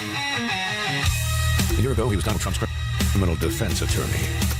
A year ago, he was Donald Trump's criminal defense attorney.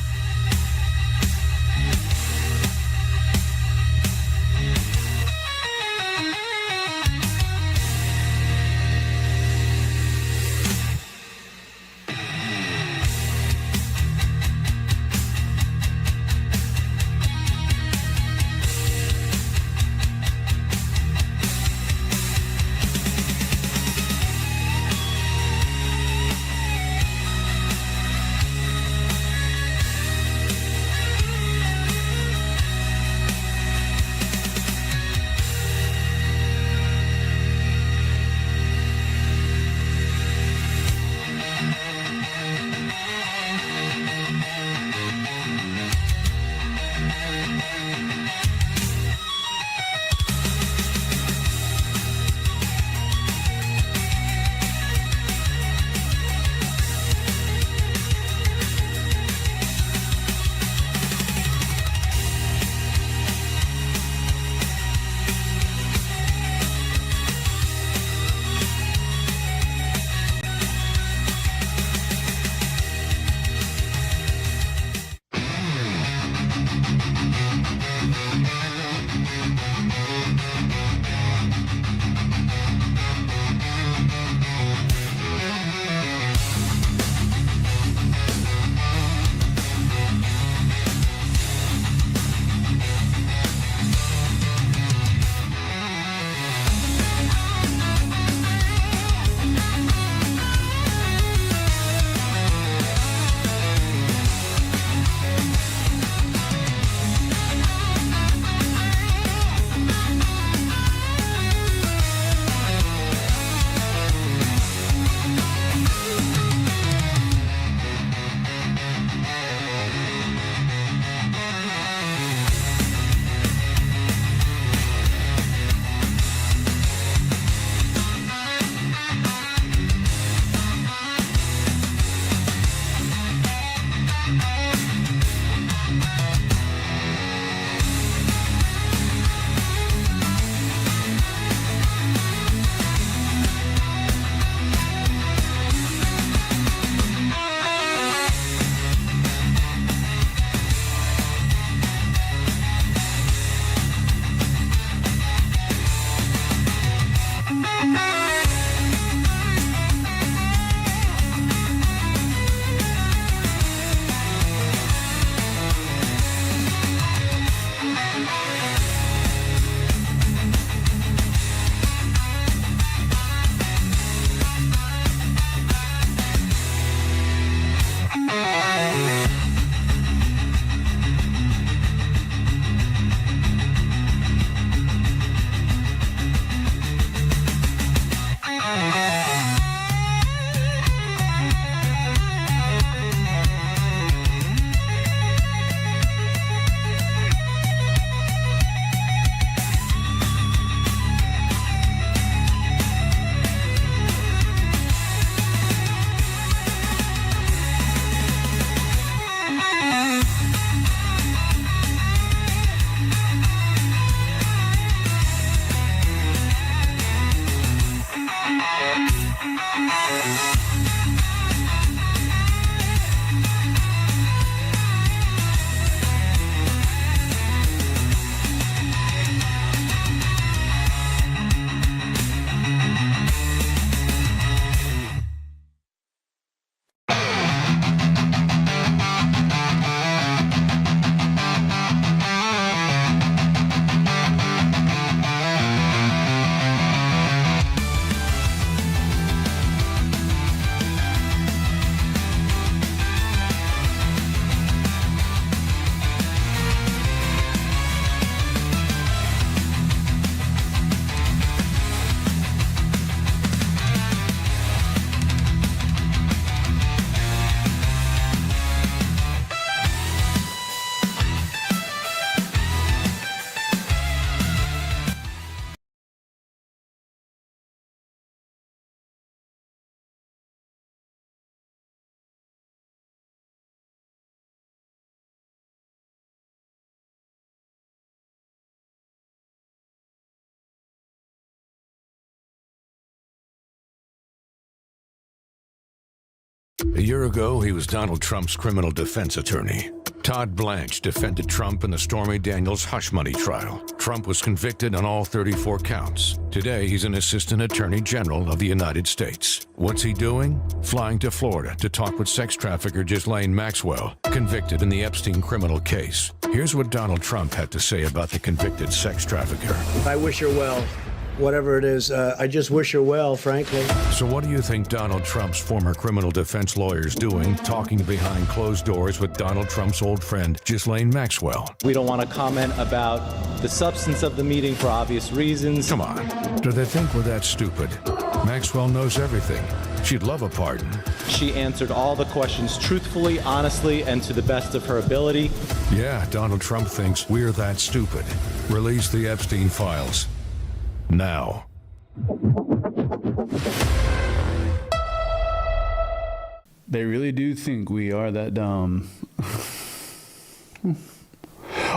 A year ago, he was Donald Trump's criminal defense attorney. Todd Blanche defended Trump in the Stormy Daniels hush money trial. Trump was convicted on all 34 counts. Today, he's an assistant attorney general of the United States. What's he doing? Flying to Florida to talk with sex trafficker Ghislaine Maxwell, convicted in the Epstein criminal case. Here's what Donald Trump had to say about the convicted sex trafficker. I wish her well. Whatever it is, I just wish her well, frankly. So what do you think Donald Trump's former criminal defense lawyer's doing, talking behind closed doors with Donald Trump's old friend, Ghislaine Maxwell? We don't want to comment about the substance of the meeting for obvious reasons. Come on. Do they think we're that stupid? Maxwell knows everything. She'd love a pardon. She answered all the questions truthfully, honestly, and to the best of her ability. Yeah, Donald Trump thinks we're that stupid. Release the Epstein files. Now. They really do think we are that dumb.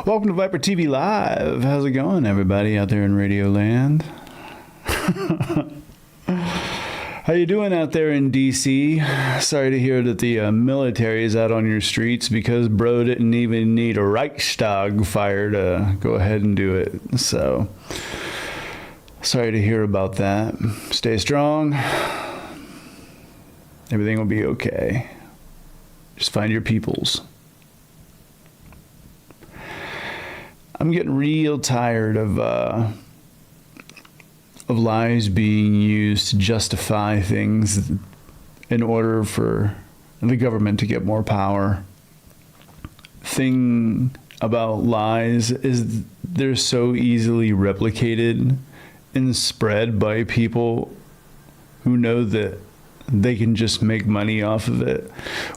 Welcome to ViperTV Live. How's it going, everybody out there in Radio Land? How you doing out there in D.C.? Sorry to hear that the military is out on your streets because bro didn't even need a Reichstag fire to go ahead and do it. So, sorry to hear about that. Stay strong. Everything will be okay. Just find your peoples. I'm getting real tired of lies being used to justify things in order for the government to get more power. Thing about lies is they're so easily replicated and spread by people who know that they can just make money off of it,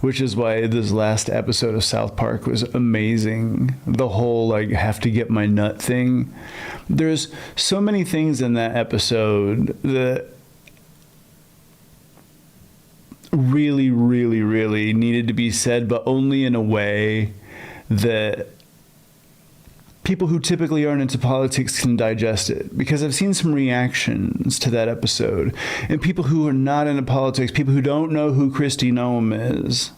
which is why this last episode of South Park was amazing. The whole like have to get my nut thing. There's so many things in that episode that really, really, really needed to be said, but only in a way that people who typically aren't into politics can digest it. Because I've seen some reactions to that episode, and people who are not into politics, people who don't know who Kristi Noem is,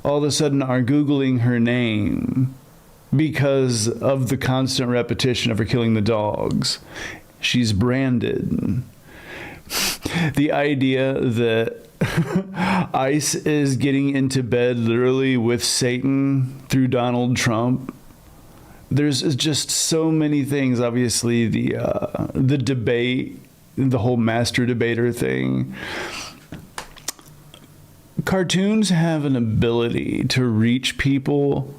all of a sudden are Googling her name because of the constant repetition of her killing the dogs. She's branded. The idea that ICE is getting into bed literally with Satan through Donald Trump. There's just so many things. Obviously, the debate, the whole master debater thing. Cartoons have an ability to reach people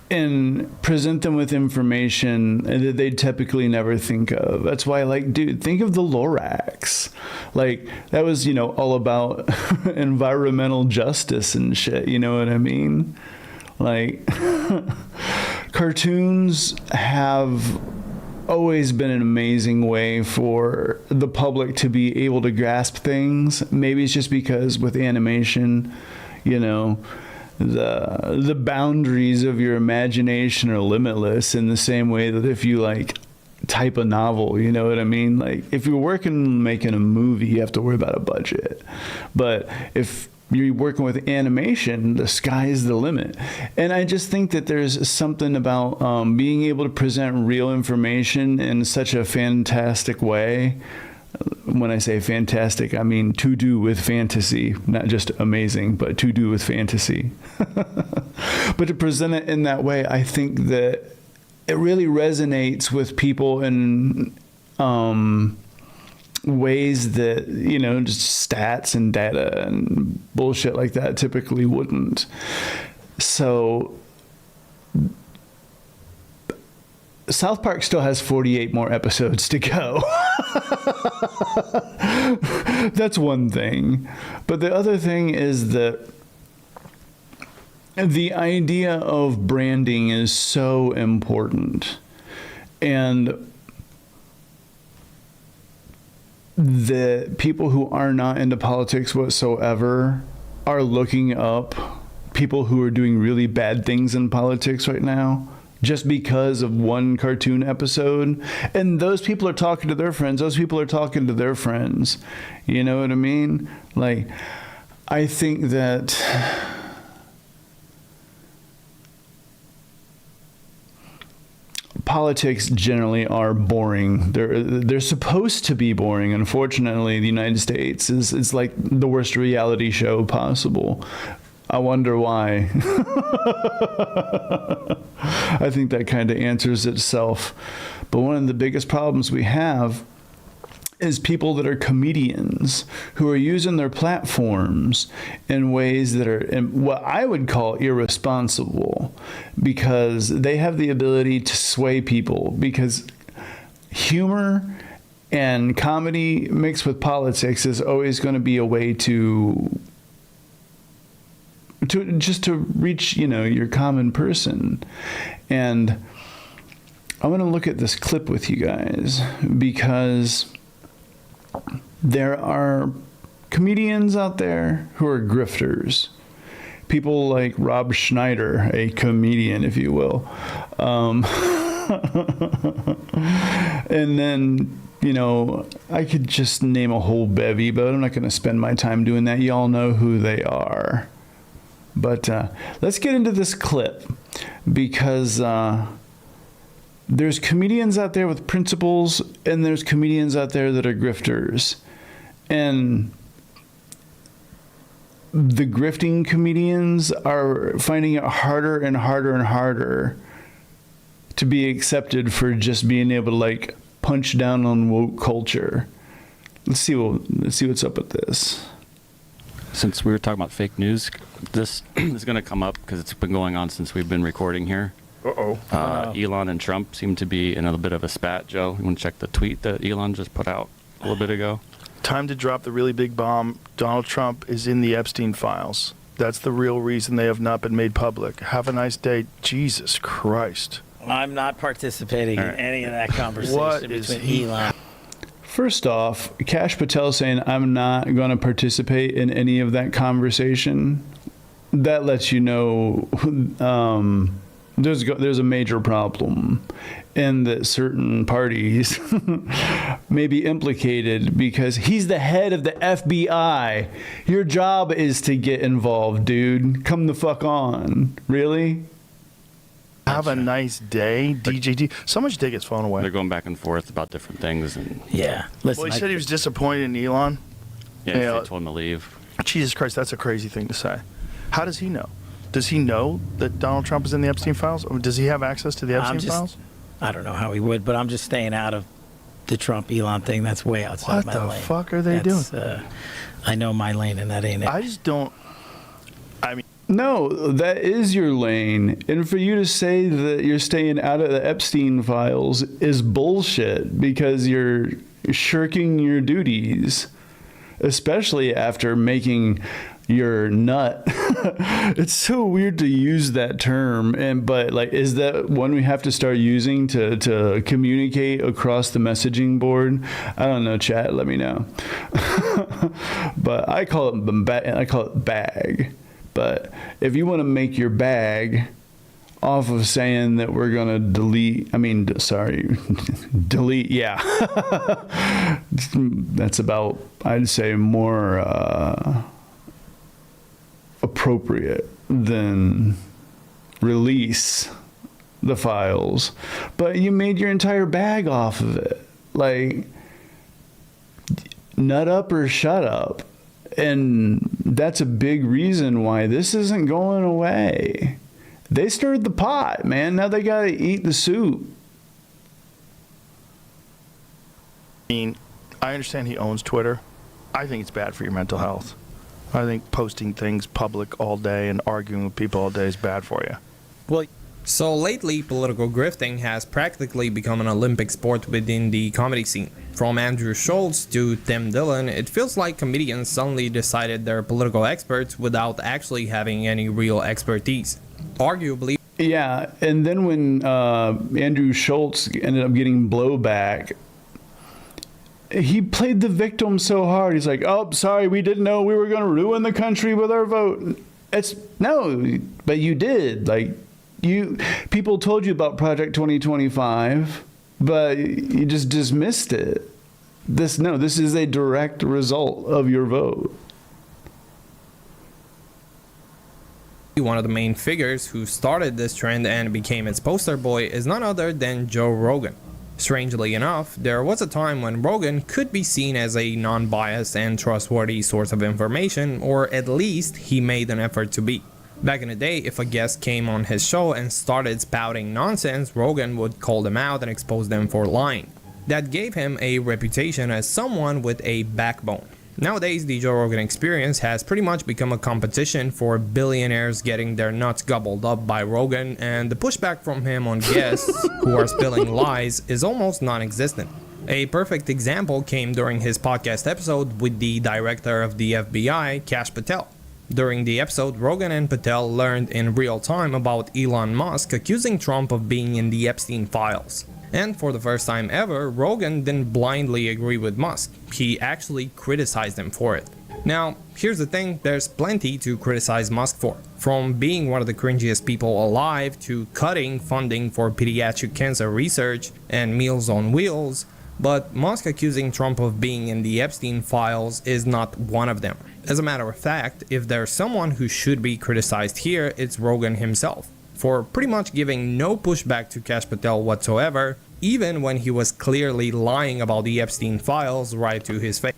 and present them with information that they'd typically never think of. That's why, like, dude, think of the Lorax. Like, that was, all about environmental justice and shit, you know what I mean? Like, cartoons have always been an amazing way for the public to be able to grasp things. Maybe it's just because with animation, the boundaries of your imagination are limitless in the same way that if you like type a novel, you know what I mean? Like if you're making a movie, you have to worry about a budget. But if you're working with animation, the sky is the limit. And I just think that there's something about being able to present real information in such a fantastic way. When I say fantastic, I mean to do with fantasy, not just amazing, but to do with fantasy. But to present it in that way, I think that it really resonates with people in ways that, just stats and data and bullshit like that typically wouldn't. So South Park still has 48 more episodes to go. That's one thing. But the other thing is that the idea of branding is so important. And the people who are not into politics whatsoever are looking up people who are doing really bad things in politics right now just because of one cartoon episode. And those people are talking to their friends. Those people are talking to their friends. You know what I mean? Like, I think that politics generally are boring. They're supposed to be boring. Unfortunately, the United States is like the worst reality show possible. I wonder why. I think that kind of answers itself. But one of the biggest problems we have is people that are comedians who are using their platforms in ways that are what I would call irresponsible, because they have the ability to sway people, because humor and comedy mixed with politics is always going to be a way to reach, your common person. And I want to look at this clip with you guys, because there are comedians out there who are grifters. People like Rob Schneider, a comedian, if you will. And then, I could just name a whole bevy, but I'm not going to spend my time doing that. Y'all know who they are. But let's get into this clip, because there's comedians out there with principles, and there's comedians out there that are grifters. And the grifting comedians are finding it harder and harder and harder to be accepted for just being able to punch down on woke culture. Let's see what's up with this. Since we were talking about fake news, this is going to come up because it's been going on since we've been recording here. Elon and Trump seem to be in a bit of a spat. Joe, you want to check the tweet that Elon just put out a little bit ago? Time to drop the really big bomb. Donald Trump is in the Epstein files. That's the real reason they have not been made public. Have a nice day. Jesus Christ. I'm not participating in any of that conversation between Elon. First off, Kash Patel saying, I'm not going to participate in any of that conversation, that lets you know there's a major problem, and that certain parties may be implicated, because he's the head of the FBI. Your job is to get involved, dude. Come the fuck on. Really? Have a nice day, DJT. Someone should take his phone away. They're going back and forth about different things. And yeah. Listen, well, he said he was disappointed in Elon. Yeah, they told him to leave. Jesus Christ, that's a crazy thing to say. How does he know? Does he know that Donald Trump is in the Epstein files? Or does he have access to the Epstein files? I don't know how he would, but I'm just staying out of the Trump-Elon thing. That's way outside my lane. What the fuck are they doing? I know my lane, and that ain't it. I just don't... No, that is your lane. And for you to say that you're staying out of the Epstein files is bullshit, because you're shirking your duties, especially after making your nut. It's so weird to use that term, but is that one we have to start using to communicate across the messaging board? I don't know, chat, let me know. But I call it bag. But if you want to make your bag off of saying that we're going to delete, yeah. That's about, I'd say, more appropriate than release the files. But you made your entire bag off of it. Nut up or shut up. And that's a big reason why this isn't going away. They stirred the pot, man. Now they got to eat the soup. I understand he owns Twitter. I think it's bad for your mental health. I think posting things public all day and arguing with people all day is bad for you. Well, so lately, political grifting has practically become an Olympic sport within the comedy scene. From Andrew Schultz to Tim Dillon, it feels like comedians suddenly decided they're political experts without actually having any real expertise. Arguably. Yeah, and then when Andrew Schultz ended up getting blowback, he played the victim so hard. He's like, oh, sorry, we didn't know we were going to ruin the country with our vote. No, but you did. People told you about Project 2025, but you just dismissed it. This is a direct result of your vote. One of the main figures who started this trend and became its poster boy is none other than Joe Rogan. Strangely enough, there was a time when Rogan could be seen as a non-biased and trustworthy source of information, or at least he made an effort to be. Back in the day, if a guest came on his show and started spouting nonsense, Rogan would call them out and expose them for lying. That gave him a reputation as someone with a backbone. Nowadays, the Joe Rogan Experience has pretty much become a competition for billionaires getting their nuts gobbled up by Rogan, and the pushback from him on guests who are spilling lies is almost non-existent. A perfect example came during his podcast episode with the director of the FBI, Kash Patel. During the episode, Rogan and Patel learned in real time about Elon Musk accusing Trump of being in the Epstein files. And for the first time ever, Rogan didn't blindly agree with Musk. He actually criticized him for it. Now, here's the thing, there's plenty to criticize Musk for. From being one of the cringiest people alive to cutting funding for pediatric cancer research and Meals on Wheels, but Musk accusing Trump of being in the Epstein files is not one of them. As a matter of fact, if there's someone who should be criticized here, it's Rogan himself, for pretty much giving no pushback to Kash Patel whatsoever, even when he was clearly lying about the Epstein files right to his face.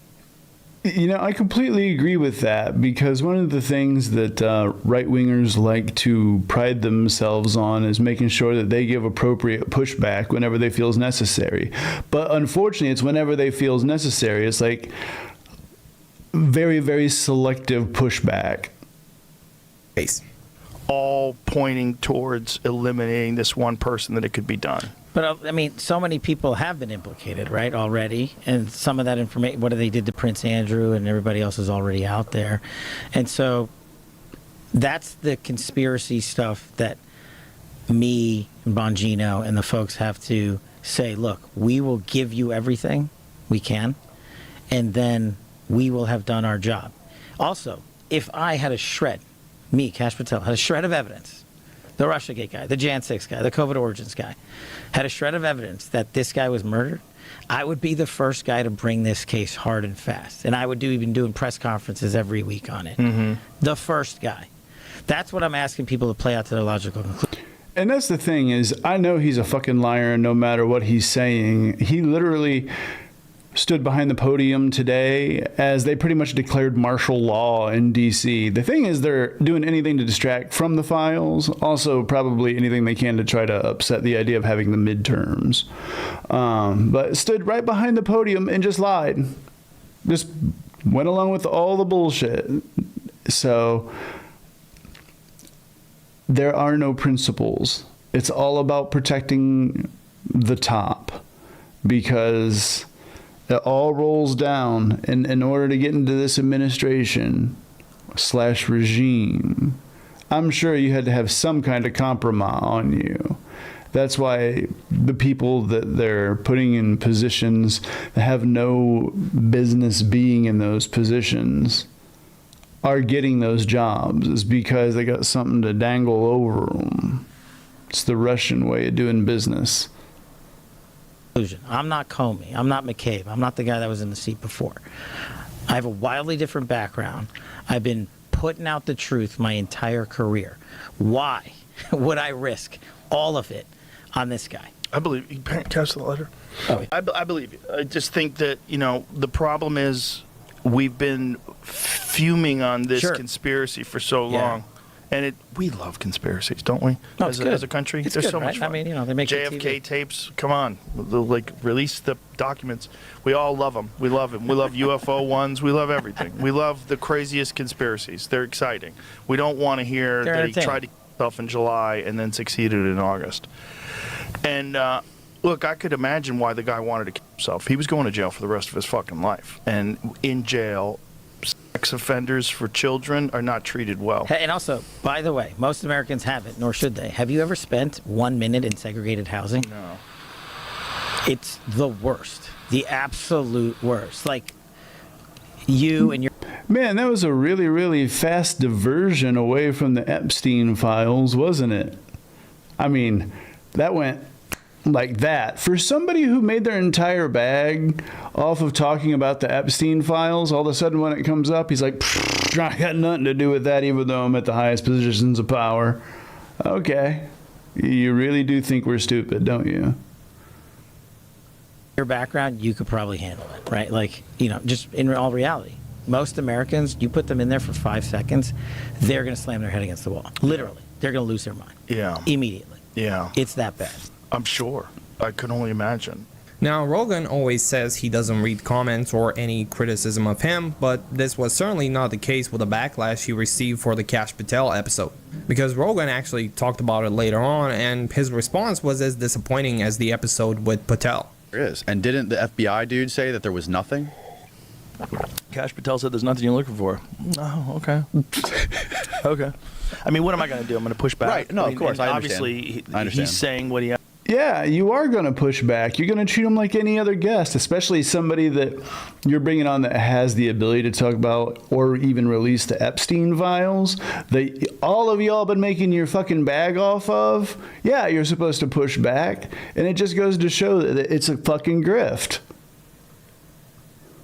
You know, I completely agree with that, because one of the things that right-wingers like to pride themselves on is making sure that they give appropriate pushback whenever they feel necessary. But unfortunately, it's whenever they feel necessary. It's like very, very selective pushback. All pointing towards eliminating this one person that it could be done. But I mean, so many people have been implicated, right, already, and some of that information, what they did to Prince Andrew and everybody else is already out there, and so that's the conspiracy stuff that me and Bongino and the folks have to say. Look, we will give you everything we can, and then we will have done our job. Also, if I had a shred, me, Kash Patel, had a shred of evidence, the Russiagate guy, the Jan 6 guy, the COVID origins guy, had a shred of evidence that this guy was murdered, I would be the first guy to bring this case hard and fast. And I would even doing press conferences every week on it. Mm-hmm. The first guy. That's what I'm asking people to play out to their logical conclusion. And that's the thing is, I know he's a fucking liar, and no matter what he's saying, he literally stood behind the podium today as they pretty much declared martial law in DC. The thing is, they're doing anything to distract from the files, also probably anything they can to try to upset the idea of having the midterms. But stood right behind the podium and just lied. Just went along with all the bullshit. So there are no principles. It's all about protecting the top, because it all rolls down, and in order to get into this administration / regime, I'm sure you had to have some kind of compromise on you. That's why the people that they're putting in positions that have no business being in those positions are getting those jobs, is because they got something to dangle over them. It's the Russian way of doing business. I'm not Comey. I'm not McCabe. I'm not the guy that was in the seat before. I have a wildly different background. I've been putting out the truth my entire career. Why would I risk all of it on this guy? I believe you. Cast the letter. Oh, yeah. I believe you. I just think that, you know, the problem is we've been fuming on this conspiracy for so long. And we love conspiracies, don't we? No, as a country, it's there's good, so right? much fun. I mean, you know, they make JFK tapes. Come on, like release the documents. We all love them. We love them. We love UFO ones. We love everything. We love the craziest conspiracies. They're exciting. We don't want to hear that he tried to kill himself in July and then succeeded in August. And look, I could imagine why the guy wanted to kill himself. He was going to jail for the rest of his fucking life, and in jail, sex offenders for children are not treated well. And also, by the way, most Americans haven't, nor should they. Have you ever spent 1 minute in segregated housing? No. It's the worst. The absolute worst. Like, you and your... Man, that was a really, really fast diversion away from the Epstein files, wasn't it? I mean, that went like that. For somebody who made their entire bag off of talking about the Epstein files, all of a sudden when it comes up, he's like, I got nothing to do with that, even though I'm at the highest positions of power. Okay. You really do think we're stupid, don't you? Your background, you could probably handle it, right? Like, you know, just in all reality, most Americans, you put them in there for 5 seconds, they're going to slam their head against the wall. Literally. They're going to lose their mind. Yeah. Immediately. Yeah. It's that bad. I'm sure. I can only imagine. Now, Rogan always says he doesn't read comments or any criticism of him, but this was certainly not the case with the backlash he received for the Kash Patel episode. Because Rogan actually talked about it later on, and his response was as disappointing as the episode with Patel. There is. And didn't the FBI dude say that there was nothing? Kash Patel said there's nothing you're looking for. Oh, okay. Okay. I mean, what am I going to do? I'm going to push back. Right. No, of course. I understand. Obviously, I understand. he's saying what he has. Yeah, you are going to push back. You're going to treat him like any other guest, especially somebody that you're bringing on that has the ability to talk about or even release the Epstein files that all of y'all been making your fucking bag off of. Yeah, you're supposed to push back. And it just goes to show that it's a fucking grift.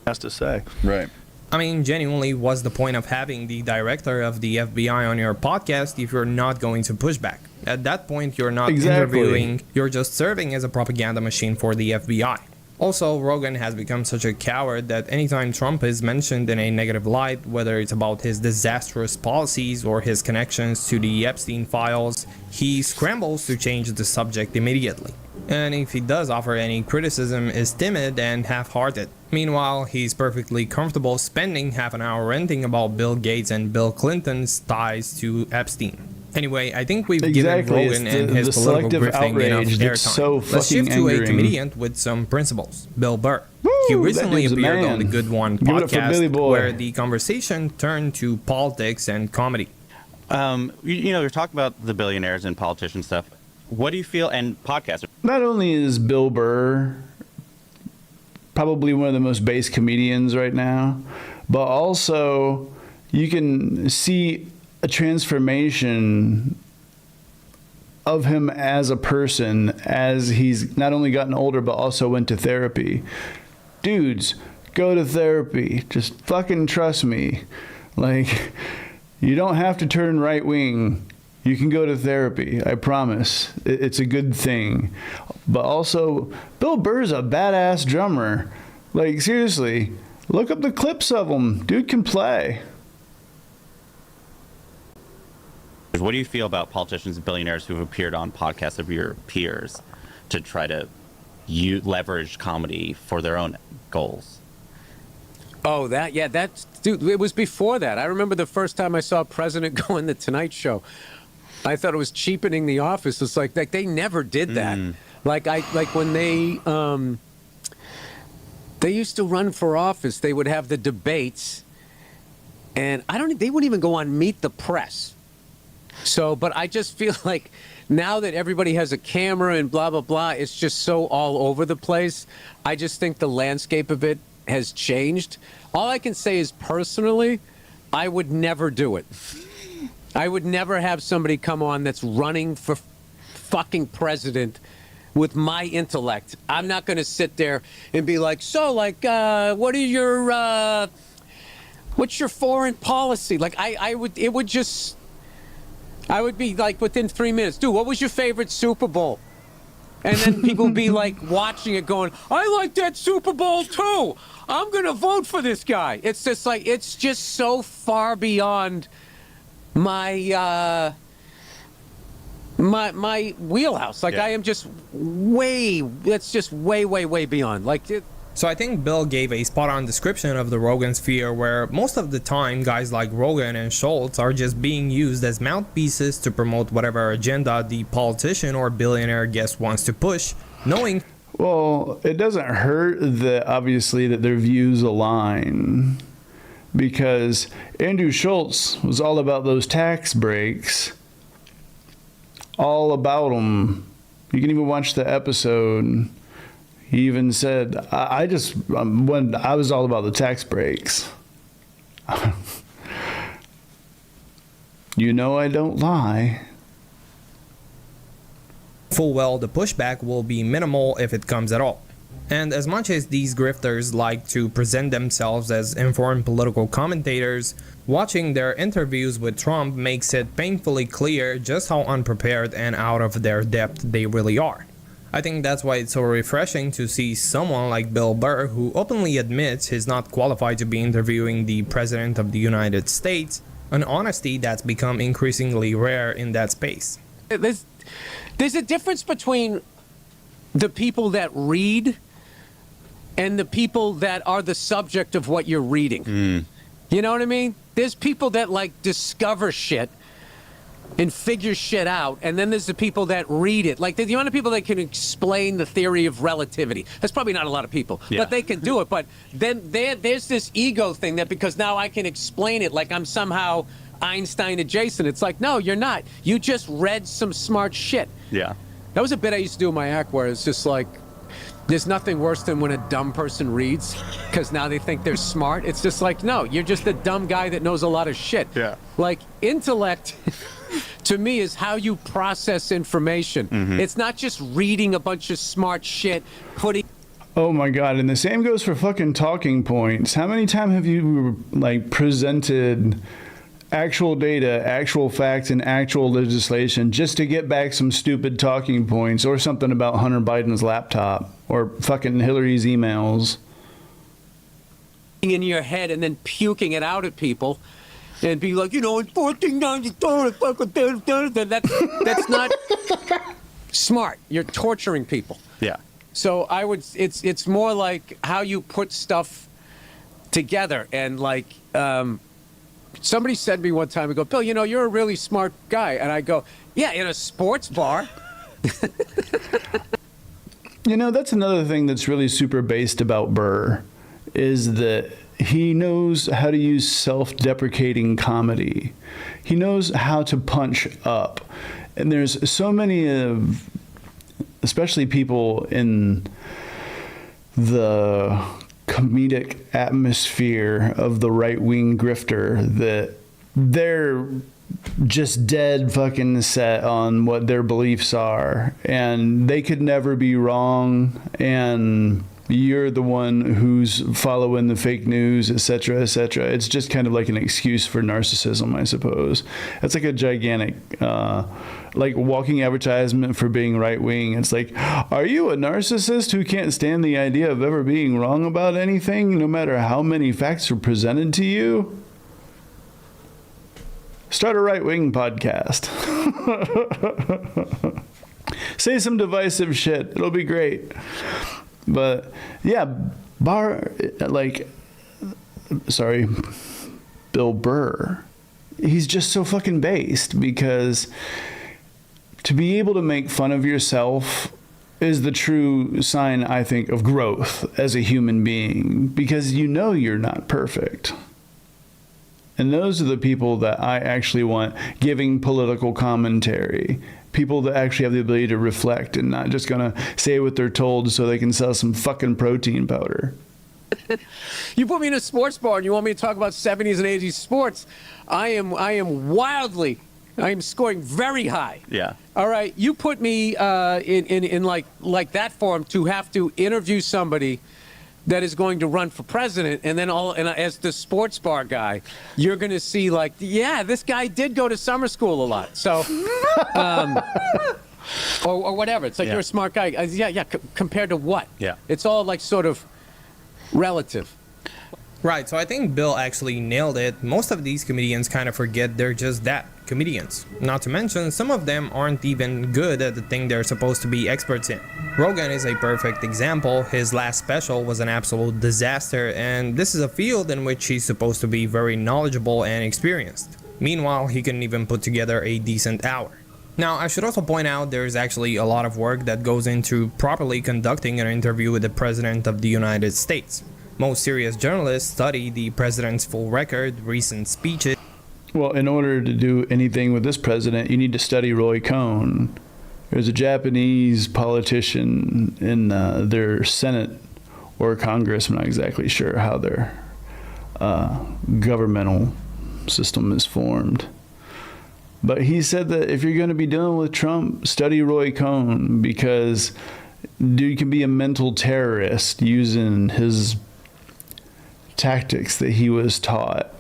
Has to say. Right. I mean, genuinely, what's the point of having the director of the FBI on your podcast if you're not going to push back? At that point, you're not interviewing, you're just serving as a propaganda machine for the FBI. Also, Rogan has become such a coward that anytime Trump is mentioned in a negative light, whether it's about his disastrous policies or his connections to the Epstein files, he scrambles to change the subject immediately. And if he does offer any criticism, is timid and half-hearted. Meanwhile, he's perfectly comfortable spending half an hour ranting about Bill Gates and Bill Clinton's ties to Epstein. Anyway, I think we've given Rogan and his political grifting enough airtime. Let's shift to a comedian with some principles, Bill Burr. He recently appeared on the Good One podcast, where the conversation turned to politics and comedy. You're talking about the billionaires and politician stuff. What do you feel, and podcasters? Not only is Bill Burr probably one of the most base comedians right now, but also you can see a transformation of him as a person as he's not only gotten older but also went to therapy. Dudes, go to therapy. Just fucking trust me. Like, you don't have to turn right wing. You can go to therapy. I promise. It's a good thing. But also, Bill Burr's a badass drummer. Like, seriously, look up the clips of him. Dude can play. What do you feel about politicians and billionaires who've appeared on podcasts of your peers to try to leverage comedy for their own goals? Oh, dude, it was before that. I remember the first time I saw a president go on the Tonight Show. I thought it was cheapening The Office. It's like they never did that. Like when they used to run for office, they would have the debates, and they wouldn't even go on Meet the Press. So, but I just feel like now that everybody has a camera and blah, blah, blah, it's just so all over the place. I just think the landscape of it has changed. All I can say is personally, I would never do it. I would never have somebody come on that's running for fucking president with my intellect. I'm not going to sit there and be like, what's your foreign policy? Like, I would be like within 3 minutes, dude, what was your favorite Super Bowl? And then people would be like watching it going, I like that Super Bowl too. I'm going to vote for this guy. It's just like, it's just so far beyond my my wheelhouse. Like, I am just way beyond. Like, So I think Bill gave a spot-on description of the Rogan sphere, where most of the time guys like Rogan and Schultz are just being used as mouthpieces to promote whatever agenda the politician or billionaire guest wants to push, knowing... Well, it doesn't hurt that obviously that their views align, because Andrew Schultz was all about those tax breaks, all about them. You can even watch the episode. He even said, I was all about the tax breaks. You know I don't lie. Full well, the pushback will be minimal if it comes at all. And as much as these grifters like to present themselves as informed political commentators, watching their interviews with Trump makes it painfully clear just how unprepared and out of their depth they really are. I think that's why it's so refreshing to see someone like Bill Burr, who openly admits he's not qualified to be interviewing the President of the United States, an honesty that's become increasingly rare in that space. There's a difference between the people that read and the people that are the subject of what you're reading. You know what I mean? There's people that like discover shit and figure shit out, and then there's the people that read it. Like the amount of people that can explain the theory of relativity. That's probably not a lot of people, but they can do it. But then there's this ego thing that because now I can explain it like I'm somehow Einstein adjacent. It's like, no, you're not. You just read some smart shit. Yeah. That was a bit I used to do in my act where it's just like, there's nothing worse than when a dumb person reads because now they think they're smart. It's just like, no, you're just a dumb guy that knows a lot of shit. Yeah. Like intellect to me is how you process information. It's not just reading a bunch of smart shit, putting. Oh my God, and the same goes for fucking talking points. How many times have you like presented actual data, actual facts, and actual legislation just to get back some stupid talking points or something about Hunter Biden's laptop or fucking Hillary's emails? In your head and then puking it out at people and be like, you know, in 1492, that's not smart. You're torturing people. Yeah. So it's more like how you put stuff together. And like, somebody said to me one time, I go, Bill, you know, you're a really smart guy. And I go, yeah, in a sports bar. You know, that's another thing that's really super based about Burr is that he knows how to use self-deprecating comedy. He knows how to punch up. And there's so many of, especially people in the comedic atmosphere of the right-wing grifter, that they're just dead fucking set on what their beliefs are, and they could never be wrong, and you're the one who's following the fake news, etc., etc. It's just kind of like an excuse for narcissism, I suppose. It's like a gigantic like walking advertisement for being right-wing. It's like, are you a narcissist who can't stand the idea of ever being wrong about anything, no matter how many facts are presented to you? Start a right-wing podcast. Say some divisive shit. It'll be great. But yeah, Bill Burr, he's just so fucking based, because to be able to make fun of yourself is the true sign, I think, of growth as a human being, because you know you're not perfect. And those are the people that I actually want giving political commentary. People that actually have the ability to reflect and not just gonna say what they're told so they can sell some fucking protein powder. You put me in a sports bar and you want me to talk about 70s and 80s sports. I am scoring very high. Yeah. All right. You put me in like that form to have to interview somebody that is going to run for president, and then as the sports bar guy, you're going to see like, yeah, this guy did go to summer school a lot. So, or whatever. It's like, you're a smart guy. Compared to what? Yeah. It's all like sort of relative. Right, so I think Bill actually nailed it. Most of these comedians kind of forget they're just that, comedians. Not to mention, some of them aren't even good at the thing they're supposed to be experts in. Rogan is a perfect example. His last special was an absolute disaster, and this is a field in which he's supposed to be very knowledgeable and experienced. Meanwhile, he couldn't even put together a decent hour. Now, I should also point out there's actually a lot of work that goes into properly conducting an interview with the President of the United States. Most serious journalists study the president's full record, recent speeches. Well, in order to do anything with this president, you need to study Roy Cohn. There's a Japanese politician in their Senate or Congress. I'm not exactly sure how their governmental system is formed. But he said that if you're going to be dealing with Trump, study Roy Cohn, because dude can be a mental terrorist using his tactics that he was taught.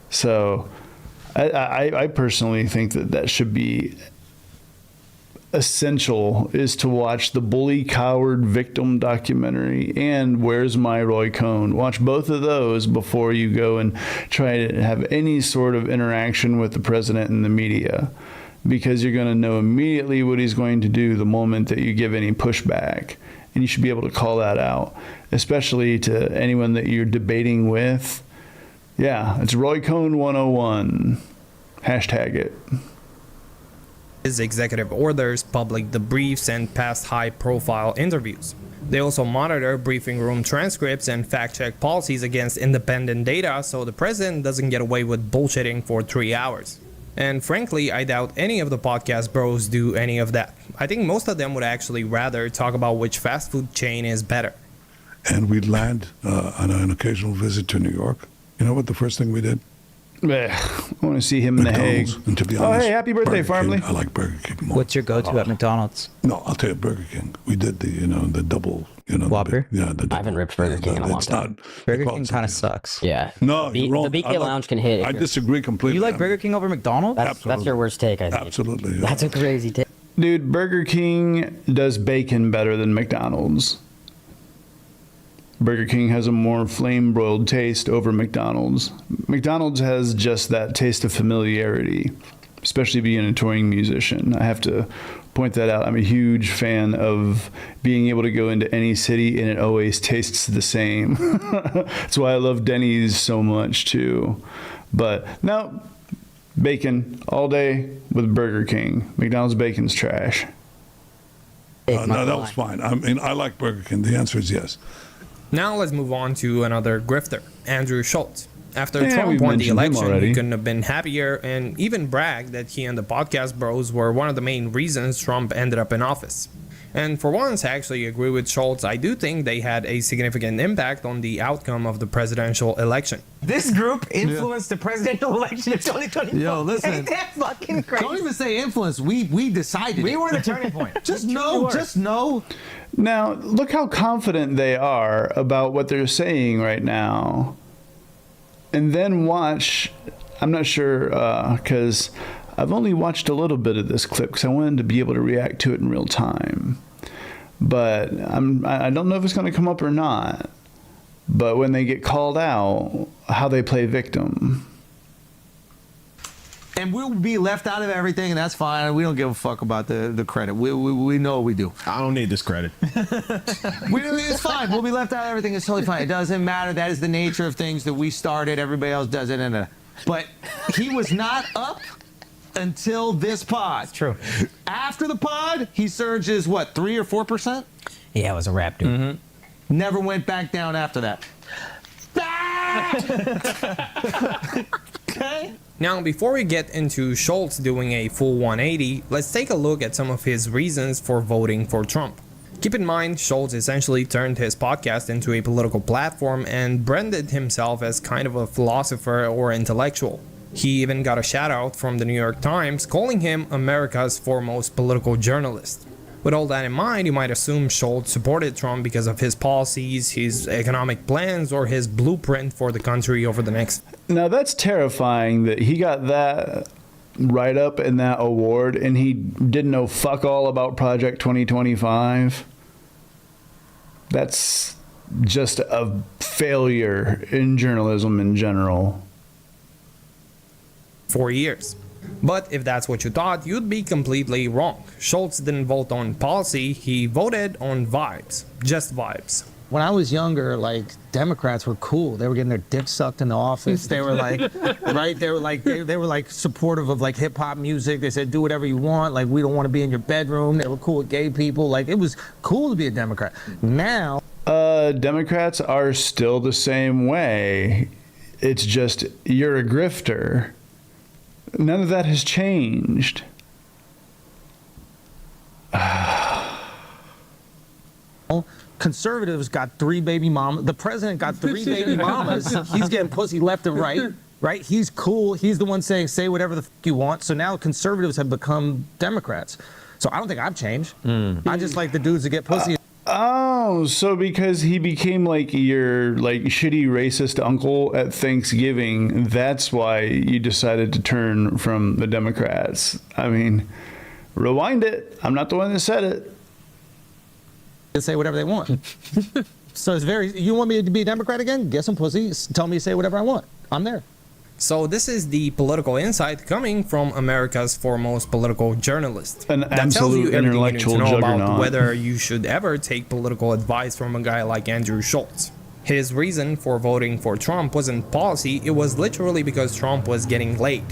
So I personally think that should be essential, is to watch the Bully Coward Victim documentary and Where's My Roy Cohn. Watch both of those before you go and try to have any sort of interaction with the president and the media, because you're going to know immediately what he's going to do the moment that you give any pushback. And you should be able to call that out, especially to anyone that you're debating with. Yeah, it's Roy Cohn 101. Hashtag it. His executive orders, public debriefs, and past high-profile interviews. They also monitor briefing room transcripts and fact-check policies against independent data so the president doesn't get away with bullshitting for 3 hours. And frankly, I doubt any of the podcast bros do any of that. I think most of them would actually rather talk about which fast food chain is better. And we'd land on an occasional visit to New York. You know what the first thing we did? I want to see him in The Hague. And to be honest, hey, happy birthday, Burger Farmley. King, I like Burger King more. What's your go-to at McDonald's? No, I'll tell you, Burger King. We did the double, Whopper? The double. I haven't ripped Burger King in a long time. Burger King kind of sucks. Yeah. No, you're wrong. The BK Lounge can hit. I disagree completely. You like Burger King over McDonald's? That's your worst take, I think. Absolutely. That's a crazy take. Dude, Burger King does bacon better than McDonald's. Burger King has a more flame-broiled taste over McDonald's. McDonald's has just that taste of familiarity, especially being a touring musician. I have to point that out. I'm a huge fan of being able to go into any city and it always tastes the same. That's why I love Denny's so much too. But no, bacon all day with Burger King. McDonald's bacon's trash. No, that was fine. I mean, I like Burger King. The answer is yes. Now let's move on to another grifter, Andrew Schultz. After Yeah, Trump we've won the mentioned him election, already. he couldn't have been happier and even bragged that he and the podcast bros were one of the main reasons Trump ended up in office. And for once, I actually agree with Schultz. I do think they had a significant impact on the outcome of the presidential election. This group influenced the presidential election of 2024. Yo, listen. Ain't that fucking crazy? Don't even say influence. We decided. We were the turning point. Just know. Now, look how confident they are about what they're saying right now. And then watch, I'm not sure, because I've only watched a little bit of this clip because I wanted to be able to react to it in real time. But I don't know if it's going to come up or not. But when they get called out, how they play victim. And we'll be left out of everything, and that's fine. We don't give a fuck about the credit. We know what we do. I don't need this credit. It's fine. We'll be left out of everything. It's totally fine. It doesn't matter. That is the nature of things that we started. Everybody else does it. But he was not up until this pod. True. After the pod, he surges, 3 or 4%? Yeah, it was a rap, dude. Mm-hmm. Never went back down after that. Okay? Now, before we get into Schultz doing a full 180, let's take a look at some of his reasons for voting for Trump. Keep in mind, Schultz essentially turned his podcast into a political platform and branded himself as kind of a philosopher or intellectual. He even got a shout out from the New York Times calling him America's foremost political journalist. With all that in mind, you might assume Schultz supported Trump because of his policies, his economic plans, or his blueprint for the country over the next. Now that's terrifying that he got that write up in that award and he didn't know fuck all about Project 2025. That's just a failure in journalism in general. 4 years. But if that's what you thought, you'd be completely wrong. Schultz didn't vote on policy, he voted on vibes. Just vibes. When I was younger, Democrats were cool. They were getting their dick sucked in the office. They were right? They were supportive of hip hop music. They said do whatever you want. We don't want to be in your bedroom. They were cool with gay people. It was cool to be a Democrat. Now, Democrats are still the same way. It's just you're a grifter. None of that has changed. conservatives got 3 baby mamas. The president got 3 baby mamas. He's getting pussy left and right. right? He's cool. He's the one saying, say whatever the you want. So now conservatives have become Democrats. So I don't think I've changed. I just like the dudes that get pussy. Oh, so because he became like your like shitty racist uncle at Thanksgiving, that's why you decided to turn from the Democrats. I mean, rewind it. I'm not the one that said it. They say whatever they want. So it's very, you want me to be a Democrat again? Get some pussy. Tell me to say whatever I want. I'm there. So this is the political insight coming from America's foremost political journalist. An that tells absolute you everything intellectual you need to know about juggernaut. whether you should ever take political advice from a guy like Andrew Schultz. His reason for voting for Trump wasn't policy, it was literally because Trump was getting late.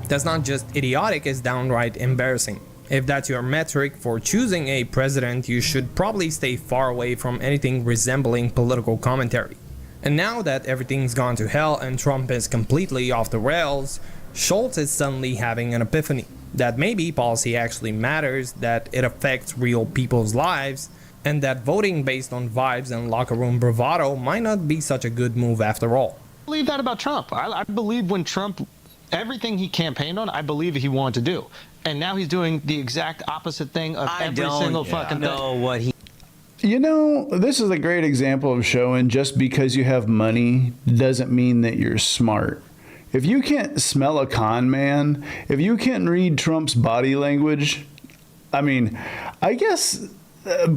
That's not just idiotic, it's downright embarrassing. If that's your metric for choosing a president, you should probably stay far away from anything resembling political commentary. And now that everything's gone to hell and Trump is completely off the rails, Schultz is suddenly having an epiphany that maybe policy actually matters, that it affects real people's lives, and that voting based on vibes and locker room bravado might not be such a good move after all. I believe that about Trump. I believe when Trump, everything he campaigned on, I believe he wanted to do. And now he's doing the exact opposite thing of every single fucking thing. What he You know, this is a great example of showing just because you have money doesn't mean that you're smart. If you can't smell a con man, if you can't read Trump's body language, I mean, I guess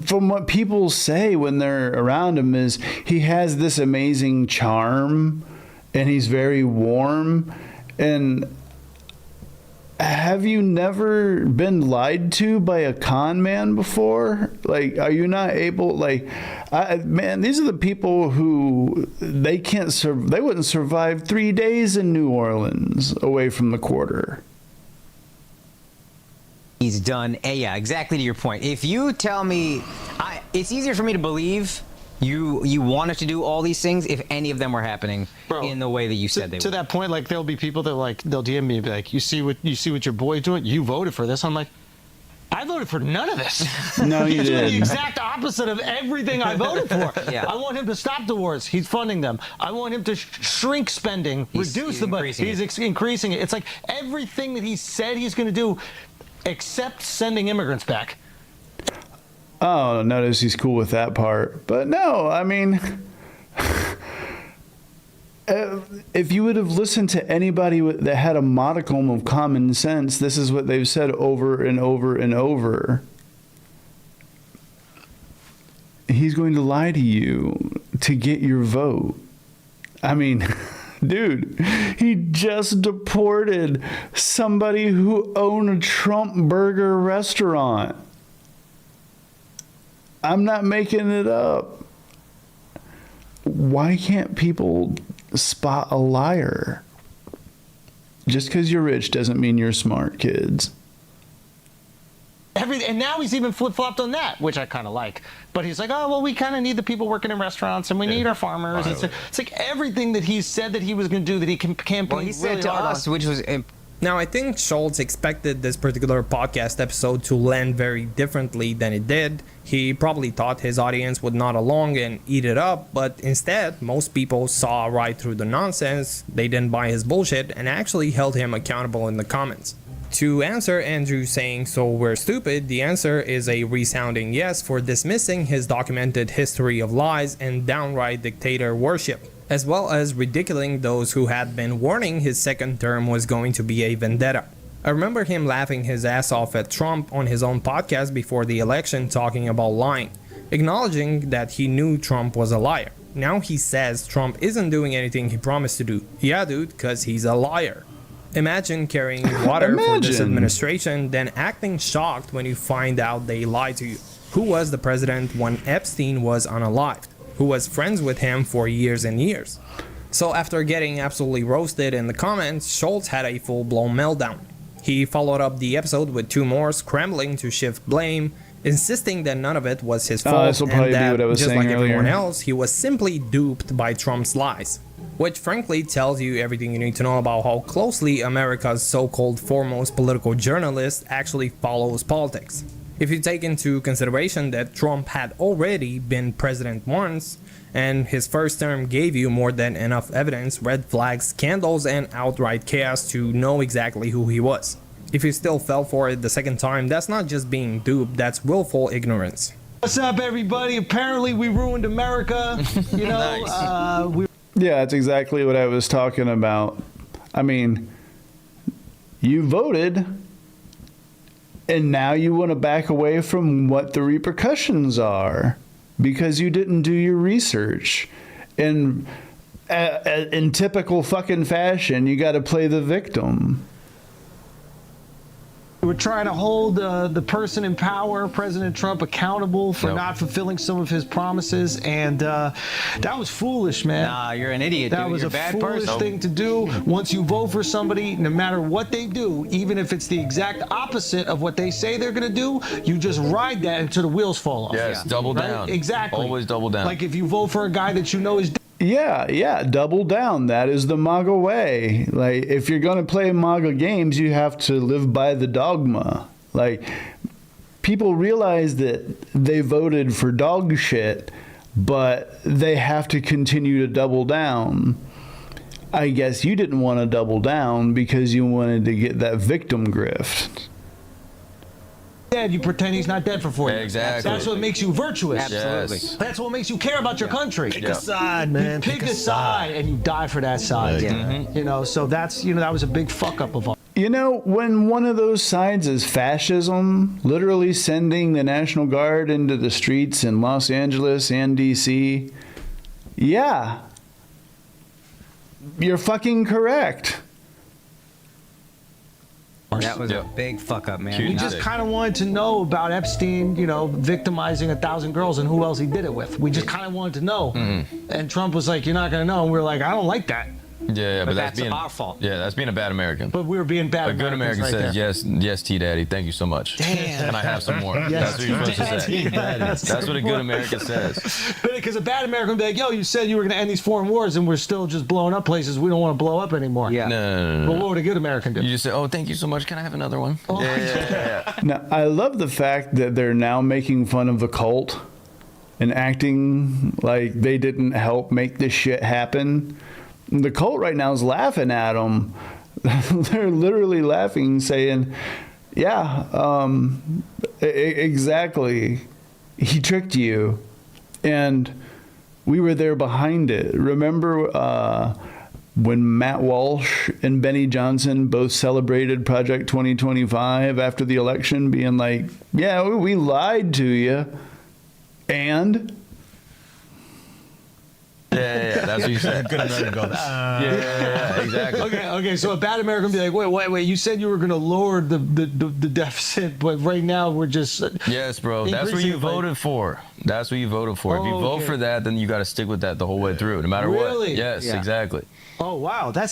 from what people say when they're around him is he has this amazing charm and he's very warm. And have you never been lied to by a con man before? Like, are you not able, like, man, these are the people who they can't they wouldn't survive 3 days in New Orleans away from the quarter. he's done. Yeah, exactly to your point. If you tell me, it's easier for me to believe you wanted to do all these things if any of them were happening in the way that you said they would. To that point, like there'll be people that like they'll DM me and be like, you see what your boy's doing? You voted for this. I'm like, I voted for none of this. No, you He's doing didn't. the exact opposite of everything I voted for. Yeah. I want him to stop the wars. He's funding them. I want him to shrink spending, reduce the budget. He's increasing it. It's like everything that he said he's going to do, except sending immigrants back. Oh, notice he's cool with that part. But no, I mean, if you would have listened to anybody that had a modicum of common sense, this is what they've said over and over and over. He's going to lie to you to get your vote. I mean, dude, he just deported somebody who owned a Trump burger restaurant. I'm not making it up. Why can't people spot a liar? Just because you're rich doesn't mean you're smart, kids. And now he's even flip-flopped on that, which I kind of like. But he's like, oh, well, we kind of need the people working in restaurants, and we need our farmers. It's like everything that he said that he was going to do that he campaigned Well, he said really to hard us, on. which was... Now, I think Schultz expected this particular podcast episode to land very differently than it did. He probably thought his audience would nod along and eat it up, but instead, most people saw right through the nonsense, they didn't buy his bullshit, and actually held him accountable in the comments. To answer Andrew saying, so we're stupid, the answer is a resounding yes for dismissing his documented history of lies and downright dictator worship, as well as ridiculing those who had been warning his second term was going to be a vendetta. I remember him laughing his ass off at Trump on his own podcast before the election talking about lying, acknowledging that he knew Trump was a liar. Now he says Trump isn't doing anything he promised to do. Yeah, dude, because he's a liar. Imagine carrying water for this administration, then acting shocked when you find out they lied to you. Who was the president when Epstein was unalived? Who was friends with him for years and years? So after getting absolutely roasted in the comments, Schultz had a full-blown meltdown. He followed up the episode with 2 more, scrambling to shift blame, insisting that none of it was his fault, this will probably and be what I that, was just saying like everyone earlier. else, he was simply duped by Trump's lies. Which frankly tells you everything you need to know about how closely America's so-called foremost political journalist actually follows politics. If you take into consideration that Trump had already been president once, and his first term gave you more than enough evidence, red flags, scandals, and outright chaos to know exactly who he was. If you still fell for it the second time, that's not just being duped, that's willful ignorance. What's up, everybody? Apparently, we ruined America. You know, Nice. Yeah, that's exactly what I was talking about. I mean, you voted, and now you want to back away from what the repercussions are because you didn't do your research. And in typical fucking fashion, you got to play the victim. We're trying to hold the person in power, President Trump, accountable for not fulfilling some of his promises, and that was foolish, man. Nah, you're an idiot. That dude. was You're a bad foolish person. thing to do. Once you vote for somebody, no matter what they do, even if it's the exact opposite of what they say they're going to do, you just ride that until the wheels fall off. Yes, double Right? down. Exactly. Always double down. Like if you vote for a guy that you know is Yeah, double down. That is the MAGA way. Like, if you're going to play MAGA games, you have to live by the dogma. Like, people realize that they voted for dog shit, but they have to continue to double down. I guess you didn't want to double down because you wanted to get that victim grift. dead, you pretend he's not dead for 4 years. Exactly. That's what makes you virtuous. Absolutely. Yes. That's what makes you care about your country. Pick a side, man. You pick a side and you die for that side. You know, so that's, you know, that was a big fuck up of all. You know, when one of those sides is fascism, literally sending the National Guard into the streets in Los Angeles and D.C., yeah, you're fucking correct. That was a big fuck up, man. We just kind of wanted to know about Epstein, you know, victimizing 1,000 girls and who else he did it with. We just kind of wanted to know. And Trump was like, you're not going to know. And we were like, I don't like that. Yeah, but that's being our fault. Yeah, that's being a bad American. But we were being bad A good American Americans right says, there. yes, T-Daddy, thank you so much. Damn. Can I have some more? Yes, That's what you're supposed to say. T-Daddy. That's what a good American says. Because a bad American would be like, yo, you said you were going to end these foreign wars and we're still just blowing up places we don't want to blow up anymore. Yeah. No. But what would a good American do? You just say, oh, thank you so much. Can I have another one? Oh, yeah. Now, I love the fact that they're now making fun of the cult and acting like they didn't help make this shit happen. The cult right now is laughing at them. They're literally laughing, saying, yeah, exactly. He tricked you. And we were there behind it. Remember when Matt Walsh and Benny Johnson both celebrated Project 2025 after the election, being like, yeah, we lied to you. And... Yeah, that's what you said. Good American goes, yeah, exactly. Okay, so a bad American would be like, wait, you said you were going to lower the deficit, but right now we're just... Yes, bro, that's what you voted for. That's what you voted for. If you vote for that, then you got to stick with that the whole way through, no matter what. Really? Yes, exactly. Oh, wow, that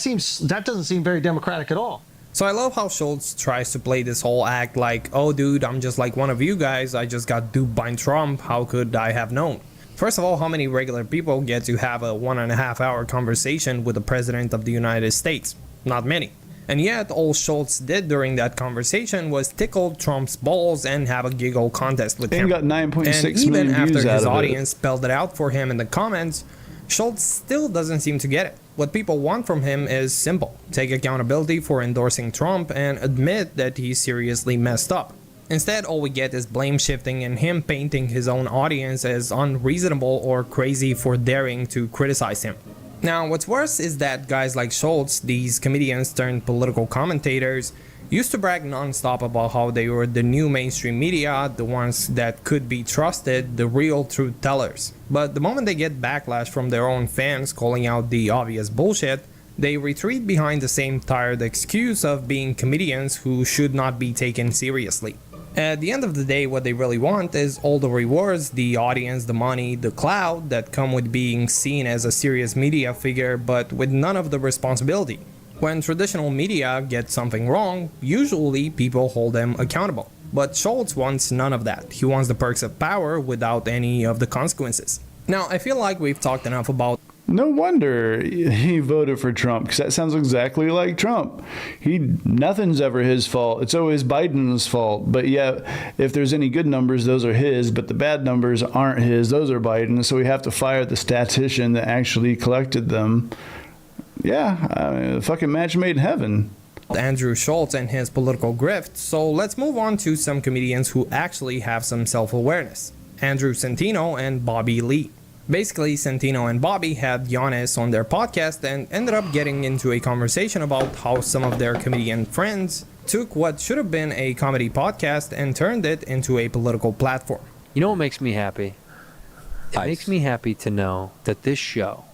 doesn't seem very democratic at all. So I love how Schultz tries to play this whole act like, oh dude, I'm just like one of you guys, I just got duped by Trump, how could I have known? First of all, how many regular people get to have a 1.5 hour conversation with the President of the United States? Not many. And yet, all Schultz did during that conversation was tickle Trump's balls and have a giggle contest with him. He got 9.6 and even million after views out his of it. audience spelled it out for him in the comments, Schultz still doesn't seem to get it. What people want from him is simple. Take accountability for endorsing Trump and admit that he seriously messed up. Instead, all we get is blame shifting and him painting his own audience as unreasonable or crazy for daring to criticize him. Now, what's worse is that guys like Schultz, these comedians turned political commentators, used to brag non-stop about how they were the new mainstream media, the ones that could be trusted, the real truth tellers. But the moment they get backlash from their own fans calling out the obvious bullshit, they retreat behind the same tired excuse of being comedians who should not be taken seriously. At the end of the day, what they really want is all the rewards, the audience, the money, the clout that come with being seen as a serious media figure, but with none of the responsibility. When traditional media get something wrong, usually people hold them accountable. But Schultz wants none of that. He wants the perks of power without any of the consequences. Now, I feel like we've talked enough about No wonder he voted for Trump, because that sounds exactly like Trump. Nothing's ever his fault. It's always Biden's fault. But yet, if there's any good numbers, those are his. But the bad numbers aren't his. Those are Biden's. So we have to fire the statistician that actually collected them. Yeah, I mean, a fucking match made in heaven. Andrew Schultz and his political grift, so let's move on to some comedians who actually have some self-awareness. Andrew Centino and Bobby Lee. Basically, Centino and Bobby had Giannis on their podcast and ended up getting into a conversation about how some of their comedian friends took what should have been a comedy podcast and turned it into a political platform. You know what makes me happy? It makes me happy to know that this show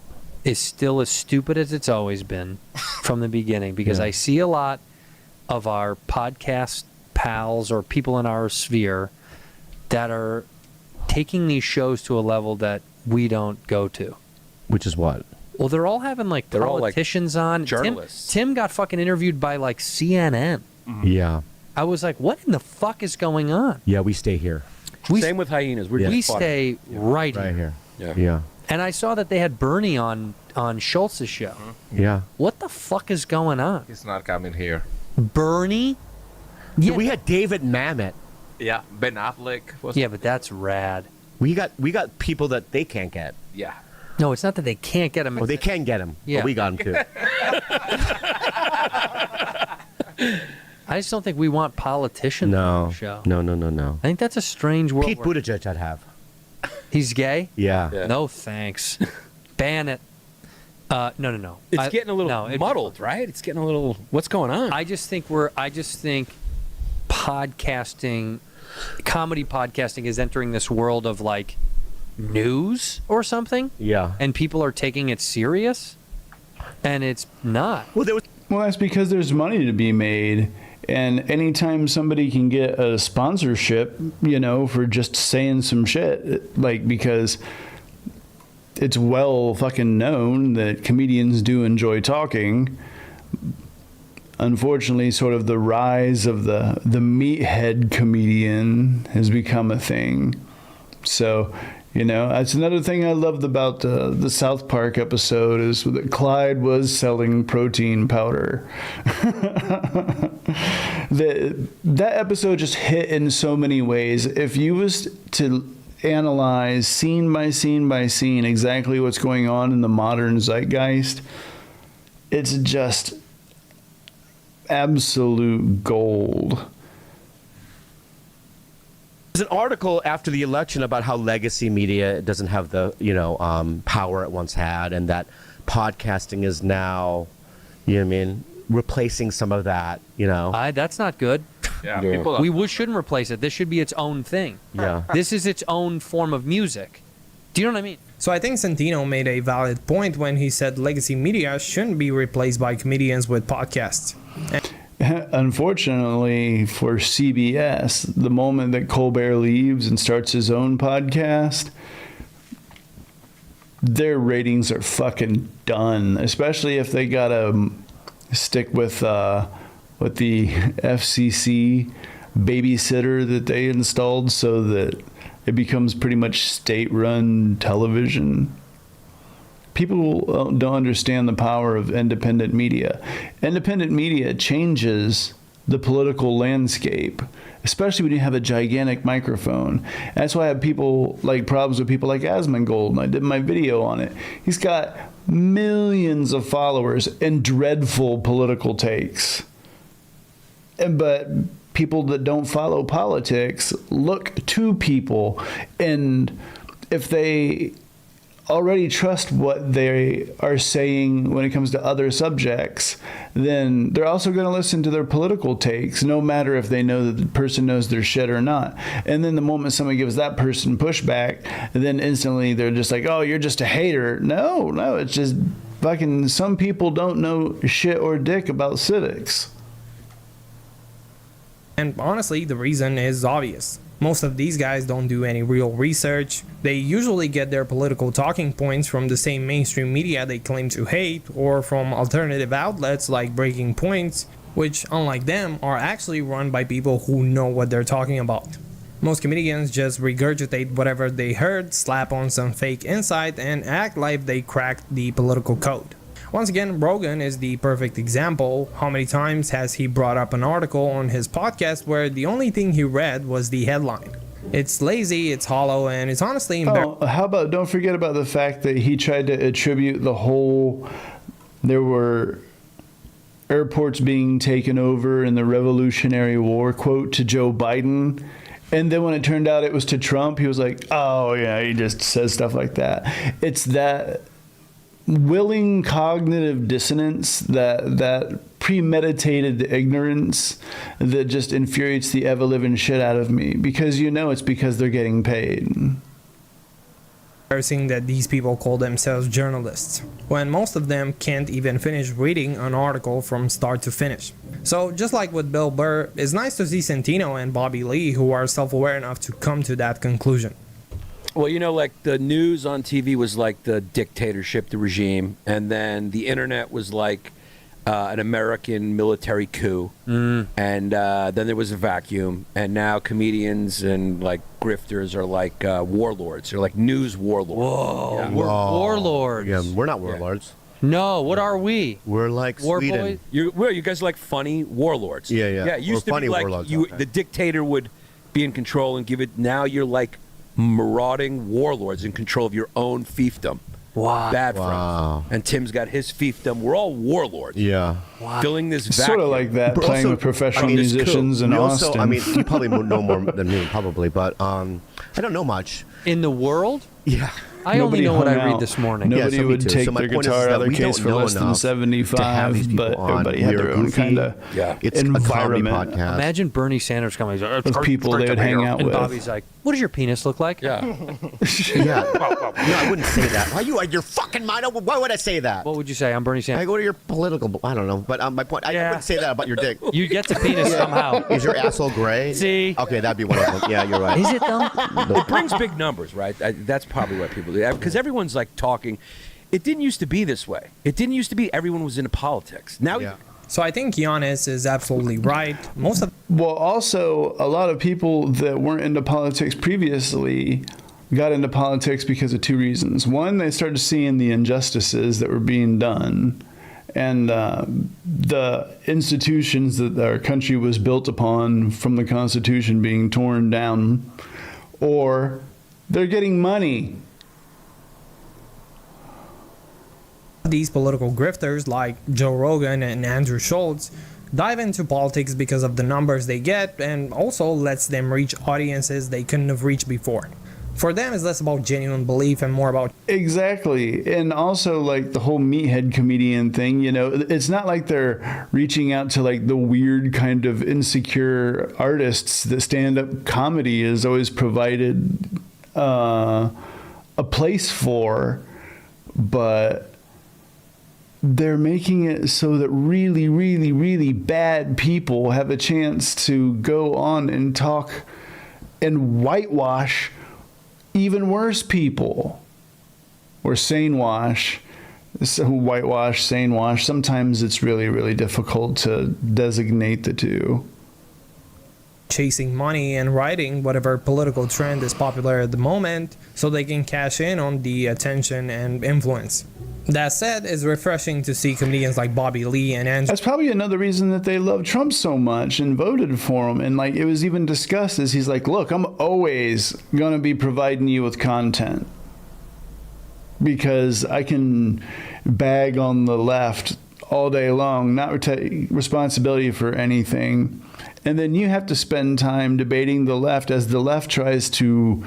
is still as stupid as it's always been from the beginning, because I see a lot of our podcast pals or people in our sphere that are taking these shows to a level that we don't go to. Which is what? Well, they're all having like politicians on. journalists. Tim got fucking interviewed by like CNN. Yeah. I was like, what in the fuck is going on? Yeah, we stay here. Same with hyenas. We stay right here. Yeah. And I saw that they had Bernie on Schultz's show. Yeah. What the fuck is going on? He's not coming here. Bernie? Yeah. We had David Mamet. Yeah, Ben Affleck. Yeah, but that's rad. We got people that they can't get. Yeah. No, it's not that they can't get him. Oh, they can get him. Yeah. But we got him too. I just don't think we want politicians on the show. No. I think that's a strange world. Pete Buttigieg I'd have. He's gay? Yeah. No, thanks. Ban it. No. It's getting a little muddled, right? It's getting a little. What's going on? I just think podcasting, comedy podcasting, is entering this world of like news or something. Yeah. And people are taking it serious, and it's not. Well, that's because there's money to be made. And anytime somebody can get a sponsorship, for just saying some shit, like, because it's well fucking known that comedians do enjoy talking. Unfortunately, sort of the rise of the meathead comedian has become a thing. So, that's another thing I loved about the South Park episode, is that Clyde was selling protein powder. That episode just hit in so many ways. If you was to analyze scene by scene by scene exactly what's going on in the modern zeitgeist, it's just absolute gold. There's an article after the election about how legacy media doesn't have the power it once had, and that podcasting is now, replacing some of that. That's not good. Yeah. We shouldn't replace it. This should be its own thing. Yeah. This is its own form of music. Do you know what I mean? So I think Centino made a valid point when he said legacy media shouldn't be replaced by comedians with podcasts. Unfortunately for CBS, the moment that Colbert leaves and starts his own podcast, their ratings are fucking done. Especially if they gotta stick with the FCC babysitter that they installed, so that it becomes pretty much state-run television. People don't understand the power of independent media. Independent media changes the political landscape, especially when you have a gigantic microphone. That's why I have problems with people like Asmongold, and I did my video on it. He's got millions of followers and dreadful political takes. But people that don't follow politics look to people, and if they already trust what they are saying when it comes to other subjects, then they're also going to listen to their political takes, no matter if they know that the person knows their shit or not. And then the moment someone gives that person pushback, then instantly they're just like, oh, you're just a hater. No, it's just fucking some people don't know shit or dick about civics. And honestly, the reason is obvious. Most of these guys don't do any real research. They usually get their political talking points from the same mainstream media they claim to hate, or from alternative outlets like Breaking Points, which, unlike them, are actually run by people who know what they're talking about. Most comedians just regurgitate whatever they heard, slap on some fake insight, and act like they cracked the political code. Once again, Rogan is the perfect example. How many times has he brought up an article on his podcast where the only thing he read was the headline? It's lazy, it's hollow, and it's honestly embarrassing. Oh, how about, don't forget about the fact that he tried to attribute the whole, there were airports being taken over in the Revolutionary War quote to Joe Biden. And then when it turned out it was to Trump, he was like, oh, yeah, he just says stuff like that. It's that willing cognitive dissonance, that premeditated ignorance that just infuriates the ever-living shit out of me, because you know it's because they're getting paid. Embarrassing that these people call themselves journalists, when most of them can't even finish reading an article from start to finish. So just like with Bill Burr, it's nice to see Santino and Bobby Lee who are self-aware enough to come to that conclusion. Well, you know, like the news on TV was like the dictatorship, the regime, and then the internet was like an American military coup, and then there was a vacuum, and now comedians and like grifters are like warlords. They're like news warlords. Whoa, Yeah. we're warlords. Yeah, we're not warlords. No, what are we? We're like War Sweden. boys? You guys are like funny warlords. Yeah, yeah. Yeah, it used We're to be funny like warlords you, out there. the dictator would be in control and give it. Now you're like marauding warlords in control of your own fiefdom. Wow. Bad for him. And Tim's got his fiefdom. We're all warlords. Yeah. Filling this It's vacuum. sort of like that, But playing also, with professional I mean, musicians in we Austin. Also, I mean, you probably know more than me, probably, but I don't know much. In the world? Yeah. I only know what I hung read out. this morning. Nobody Yeah, so me would too. take So my their point is guitar that out of their we case don't for know less than enough to have these 75, people but on. everybody had We're their own goofy. kind of It's a comedy environment. podcast. Imagine Bernie Sanders coming. He's like, Of people they would hang out and with. Bobby's like, what does your penis look like? Yeah. Yeah. No, I wouldn't say that. Why you? Your fucking mind. Why would I say that? What would you say? I'm Bernie I Sanders. go to your political. I don't know, but my point. I wouldn't say that about your dick. You get the penis somehow. Is your asshole gray? See? Okay, that'd be one of them. Yeah, you're right. Is it though? It brings big numbers, right? That's probably what people do. Because everyone's like talking. It didn't used to be this way. It didn't used to be everyone was into politics. Now, So I think Giannis is absolutely right. Most of Well, also, a lot of people that weren't into politics previously got into politics because of two reasons. One, they started seeing the injustices that were being done, and the institutions that our country was built upon from the Constitution being torn down, or they're getting money. these political grifters like Joe Rogan and Andrew Schultz dive into politics because of the numbers they get, and also lets them reach audiences they couldn't have reached before. For them, it's less about genuine belief and more about... Exactly. And also, like, the whole meathead comedian thing, you know, it's not like they're reaching out to, like, the weird kind of insecure artists that stand-up comedy has always provided a place for, but they're making it so that really, really, really bad people have a chance to go on and talk and whitewash even worse people, or sane wash, so whitewash, sane wash. Sometimes it's really, really difficult to designate the two. Chasing money and riding whatever political trend is popular at the moment so they can cash in on the attention and influence. That said, it's refreshing to see comedians like Bobby Lee and Andrew. That's probably another reason that they love Trump so much and voted for him. And like, it was even discussed as he's like, look, I'm always going to be providing you with content because I can bag on the left all day long, not take responsibility for anything. And then you have to spend time debating the left as the left tries to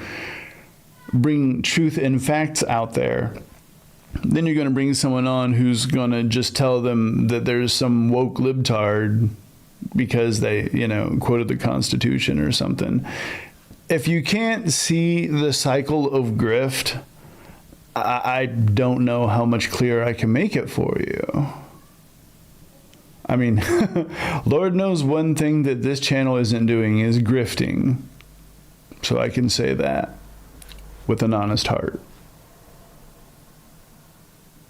bring truth and facts out there. Then you're going to bring someone on who's going to just tell them that there's some woke libtard because they, you know, quoted the Constitution or something. If you can't see the cycle of grift, I don't know how much clearer I can make it for you. I mean, Lord knows one thing that this channel isn't doing is grifting. So I can say that with an honest heart.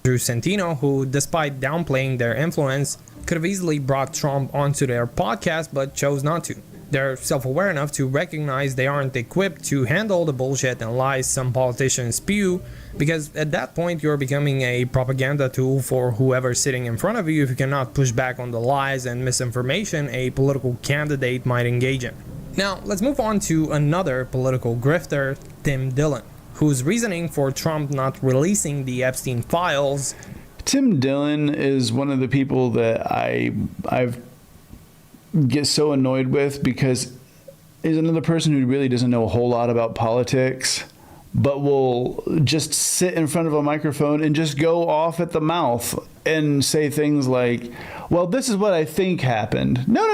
Drew Santino, who, despite downplaying their influence, could have easily brought Trump onto their podcast but chose not to. They're self-aware enough to recognize they aren't equipped to handle the bullshit and lies some politicians spew, because at that point you're becoming a propaganda tool for whoever's sitting in front of you if you cannot push back on the lies and misinformation a political candidate might engage in. Now, let's move on to another political grifter, Tim Dillon, whose reasoning for Trump not releasing the Epstein files. Tim Dillon is one of the people that I've get so annoyed with, because he's another person who really doesn't know a whole lot about politics, but will just sit in front of a microphone and just go off at the mouth and say things like, well, this is what I think happened. No.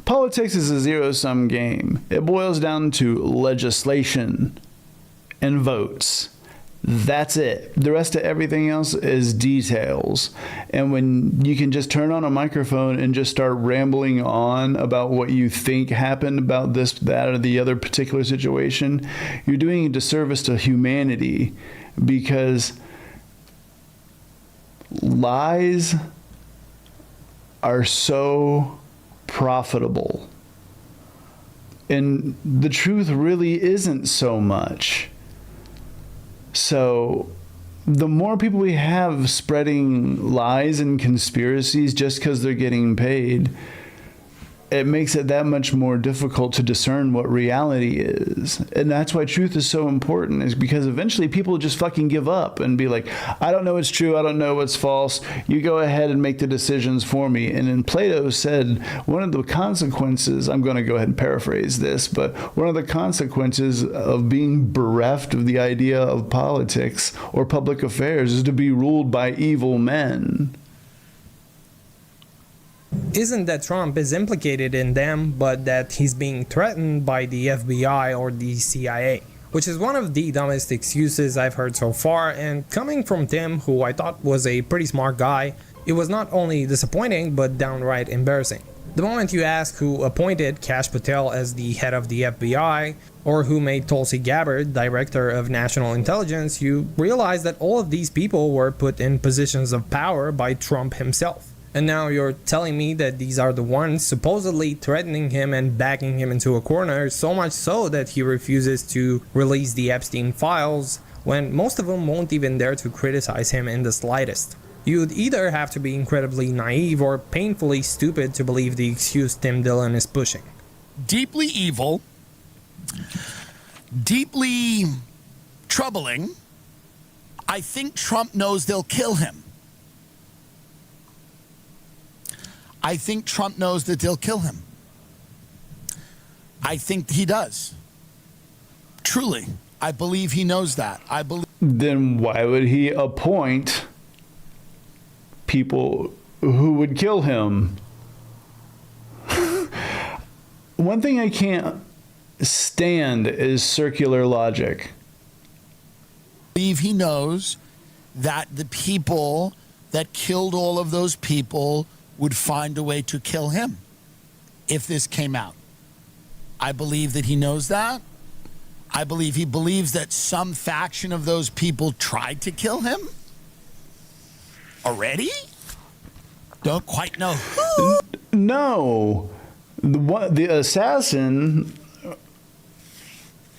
Politics is a zero-sum game. It boils down to legislation and votes. That's it. The rest of everything else is details. And when you can just turn on a microphone and just start rambling on about what you think happened about this, that, or the other particular situation, you're doing a disservice to humanity, because lies are so profitable. And the truth really isn't so much. So the more people we have spreading lies and conspiracies just because they're getting paid, it makes it that much more difficult to discern what reality is. And that's why truth is so important, is because eventually people just fucking give up and be like, I don't know what's true, I don't know what's false, you go ahead and make the decisions for me. And then Plato said one of the consequences, I'm going to go ahead and paraphrase this, but one of the consequences of being bereft of the idea of politics or public affairs is to be ruled by evil men. Isn't that Trump is implicated in them, but that he's being threatened by the FBI or the CIA, which is one of the dumbest excuses I've heard so far. And coming from Tim, who I thought was a pretty smart guy, it was not only disappointing but downright embarrassing. The moment you ask who appointed Kash Patel as the head of the FBI, or who made Tulsi Gabbard director of national intelligence, you realize that all of these people were put in positions of power by Trump himself. And now you're telling me that these are the ones supposedly threatening him and backing him into a corner, so much so that he refuses to release the Epstein files, when most of them won't even dare to criticize him in the slightest. You'd either have to be incredibly naive or painfully stupid to believe the excuse Tim Dillon is pushing. Deeply evil, deeply troubling. I think Trump knows they'll kill him. I think Trump knows that they'll kill him. I think he does. Truly, I believe he knows that. Then why would he appoint people who would kill him? One thing I can't stand is circular logic. I believe he knows that the people that killed all of those people would find a way to kill him if this came out. I believe that he knows that. I believe he believes that some faction of those people tried to kill him already. Don't quite know who. No. The assassin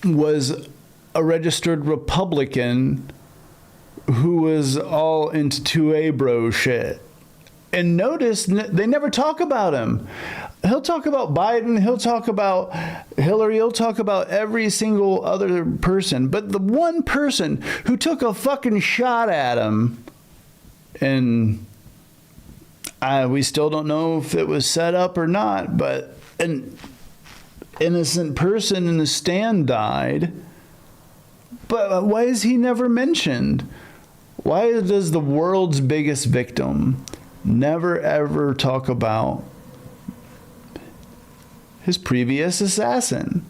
was a registered Republican who was all into 2A bro shit. And notice, they never talk about him. He'll talk about Biden, he'll talk about Hillary, he'll talk about every single other person. But the one person who took a fucking shot at him, and we still don't know if it was set up or not, but an innocent person in the stand died. But why is he never mentioned? Why does the world's biggest victim never ever talk about his previous assassin?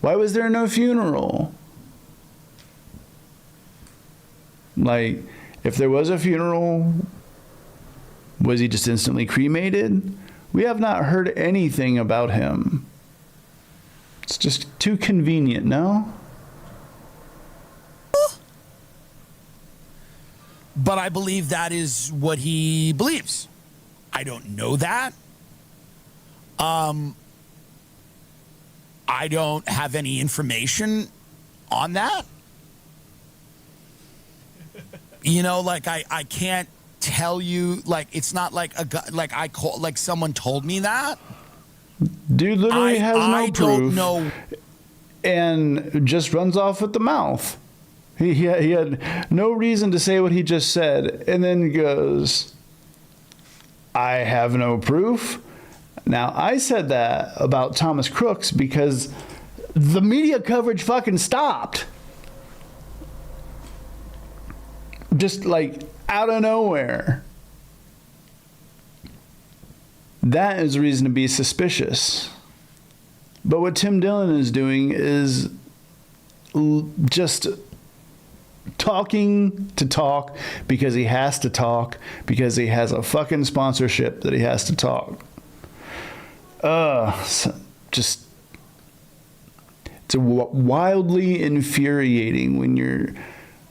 Why was there no funeral? Like, if there was a funeral, was he just instantly cremated? We have not heard anything about him. It's just too convenient, no? But I believe that is what he believes. I don't know that. I don't have any information on that. You know, like I can't tell you, like it's not like like I call, like someone told me that. Dude literally has no I proof. don't know. And just runs off with the mouth. He had no reason to say what he just said, and then goes, I have no proof. Now, I said that about Thomas Crooks because the media coverage fucking stopped. Just like out of nowhere. That is a reason to be suspicious. But what Tim Dillon is doing is just talking to talk because he has to talk, because he has a fucking sponsorship that he has to talk. Just, it's wildly infuriating when you're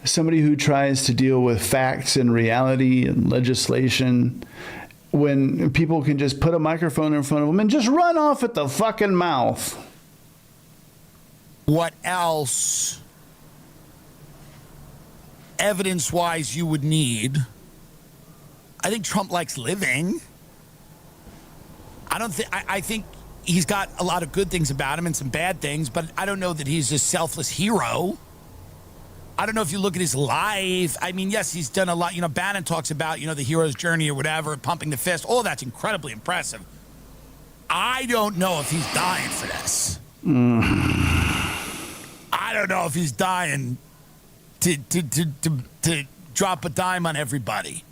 somebody who tries to deal with facts and reality and legislation, when people can just put a microphone in front of them and just run off at the fucking mouth. What else, evidence-wise, you would need? I think Trump likes living. I think he's got a lot of good things about him and some bad things, but I don't know that he's a selfless hero. I don't know if you look at his life. I mean, yes, he's done a lot. You know, Bannon talks about, you know, the hero's journey or whatever, pumping the fist. All that's incredibly impressive. I don't know if he's dying for this. I don't know if he's dying to drop a dime on everybody.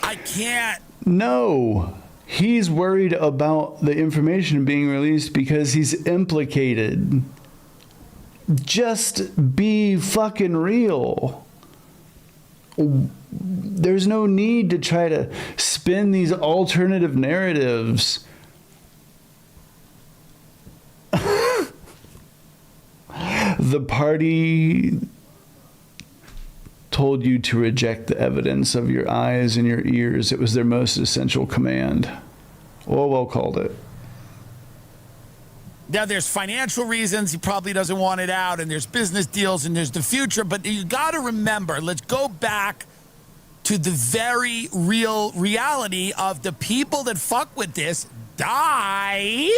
I can't. No. He's worried about the information being released because he's implicated. Just be fucking real. There's no need to try to spin these alternative narratives. The party told you to reject the evidence of your eyes and your ears. It was their most essential command. Orwell called it. Now, there's financial reasons he probably doesn't want it out, and there's business deals, and there's the future, but you got to remember, let's go back to the very real reality of the people that fuck with this die.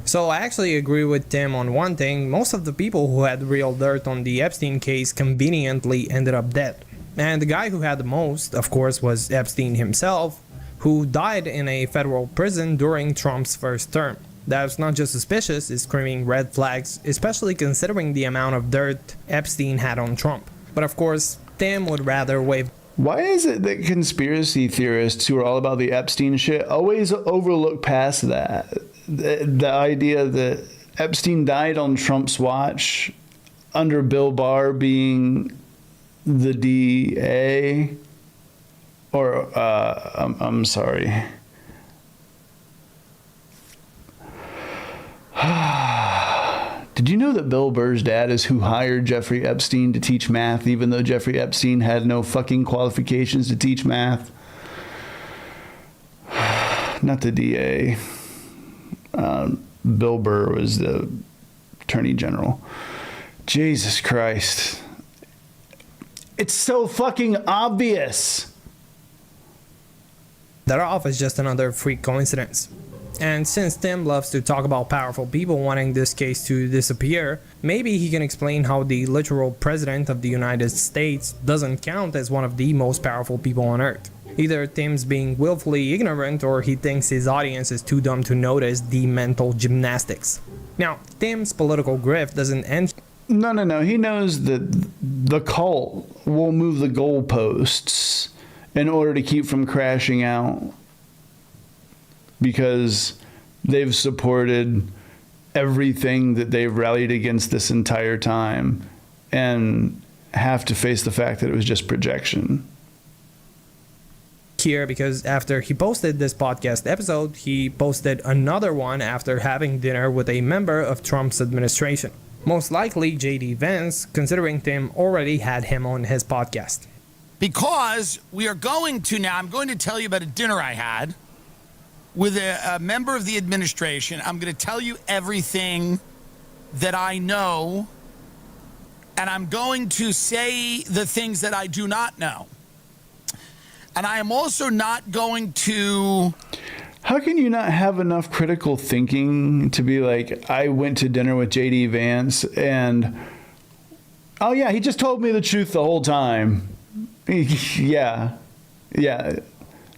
So I actually agree with Tim on one thing. Most of the people who had real dirt on the Epstein case conveniently ended up dead. And the guy who had the most, of course, was Epstein himself, who died in a federal prison during Trump's first term. That's not just suspicious, it's screaming red flags, especially considering the amount of dirt Epstein had on Trump. But of course, Tim would rather wave. Why is it that conspiracy theorists who are all about the Epstein shit always overlook past that? The idea that Epstein died on Trump's watch under Bill Barr being the DA, or I'm sorry. Did you know that Bill Burr's dad is who hired Jeffrey Epstein to teach math, even though Jeffrey Epstein had no fucking qualifications to teach math? Not the DA. Bill Burr was the Attorney General. Jesus Christ. It's so fucking obvious. That off is just another freak coincidence. And since Tim loves to talk about powerful people wanting this case to disappear, maybe he can explain how the literal president of the United States doesn't count as one of the most powerful people on earth. Either Tim's being willfully ignorant or he thinks his audience is too dumb to notice the mental gymnastics. Now, Tim's political grift doesn't end. No. He knows that the cult will move the goalposts in order to keep from crashing out, because they've supported everything that they've rallied against this entire time and have to face the fact that it was just projection. Here, because after he posted this podcast episode, he posted another one after having dinner with a member of Trump's administration. Most likely JD Vance, considering Tim already had him on his podcast. Because we are going to now, I'm going to tell you about a dinner I had with a member of the administration. I'm going to tell you everything that I know, and I'm going to say the things that I do not know. And I am also not going to... How can you not have enough critical thinking to be like, I went to dinner with J.D. Vance and, oh yeah, he just told me the truth the whole time. Yeah.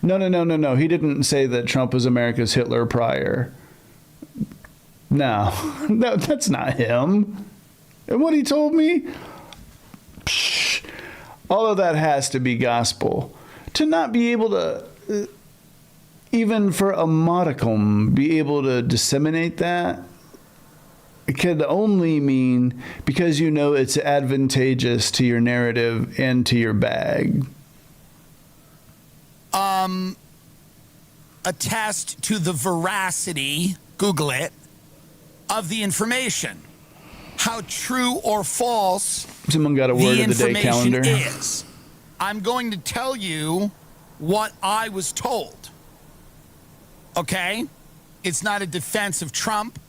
No. He didn't say that Trump was America's Hitler prior. No, that's not him. And what he told me? Psh, all of that has to be gospel. To not be able to, even for a modicum, be able to disseminate that, it could only mean because you know it's advantageous to your narrative and to your bag. Attest to the veracity, Google it, of the information. How true or false Someone got a word of the day calendar. Is. I'm going to tell you what I was told. Okay? It's not a defense of Trump.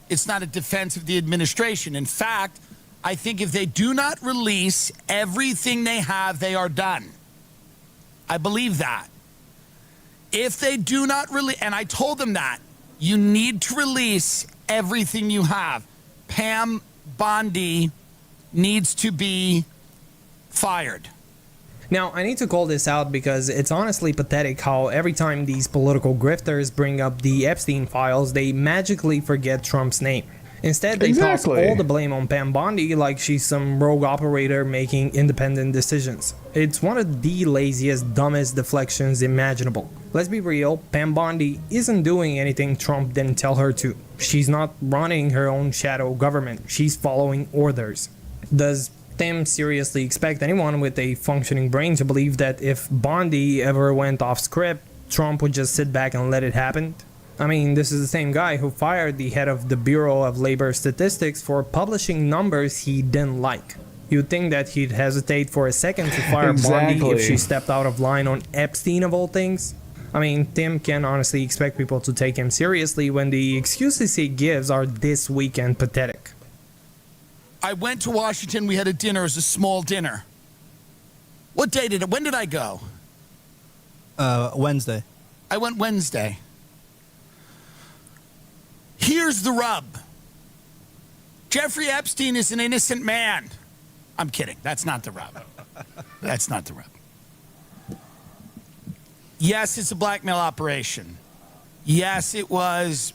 It's not a defense of the administration. In fact, I think if they do not release everything they have, they are done. I believe that. If they do not release, and I told them that, you need to release everything you have. Pam Bondi needs to be fired. Now, I need to call this out because it's honestly pathetic how every time these political grifters bring up the Epstein files, they magically forget Trump's name. Instead, they toss all the blame on Pam Bondi like she's some rogue operator making independent decisions. It's one of the laziest, dumbest deflections imaginable. Let's be real, Pam Bondi isn't doing anything Trump didn't tell her to. She's not running her own shadow government. She's following orders. Does Tim seriously expect anyone with a functioning brain to believe that if Bondi ever went off script, Trump would just sit back and let it happen? I mean, this is the same guy who fired the head of the Bureau of Labor Statistics for publishing numbers he didn't like. You'd think that he'd hesitate for a second to fire Bondi if she stepped out of line on Epstein of all things. I mean, Tim can honestly expect people to take him seriously when the excuses he gives are this weak and pathetic. I went to Washington. We had a dinner. It was a small dinner. When did I go? Wednesday. I went Wednesday. Here's the rub. Jeffrey Epstein is an innocent man. I'm kidding. That's not the rub. That's not the rub. Yes, it's a blackmail operation. Yes, it was.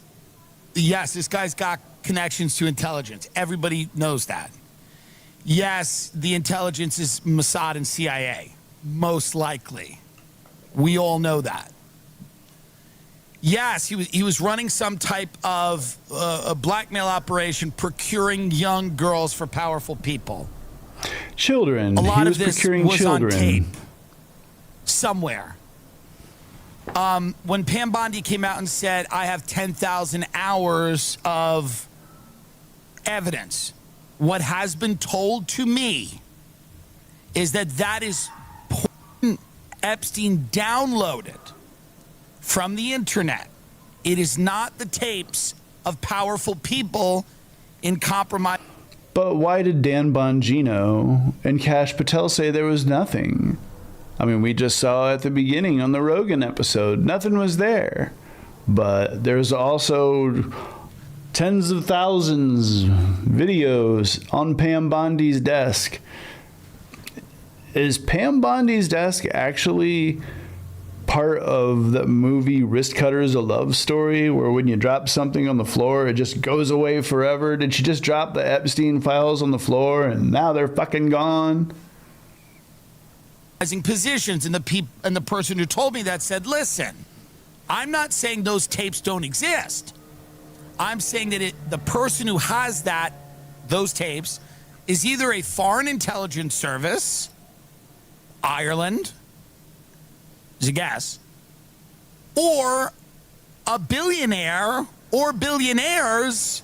Yes, this guy's got connections to intelligence. Everybody knows that. Yes, the intelligence is Mossad and CIA. Most likely. We all know that. Yes, he was running some type of a blackmail operation, procuring young girls for powerful people. Children. A lot he of this procuring was children. on tape somewhere. When Pam Bondi came out and said, I have 10,000 hours of evidence, what has been told to me is that is Epstein downloaded from the internet. It is not the tapes of powerful people in compromise. But why did Dan Bongino and Kash Patel say there was nothing? I mean, we just saw at the beginning on the Rogan episode, nothing was there. But there's also tens of thousands videos on Pam Bondi's desk. Is Pam Bondi's desk actually part of the movie Wrist Cutters, A Love Story, where when you drop something on the floor, it just goes away forever? Did she just drop the Epstein files on the floor and now they're fucking gone? Positions, and the person who told me that said, listen, I'm not saying those tapes don't exist. I'm saying that the person who has those tapes is either a foreign intelligence service, Ireland, is a guess, or a billionaire or billionaires,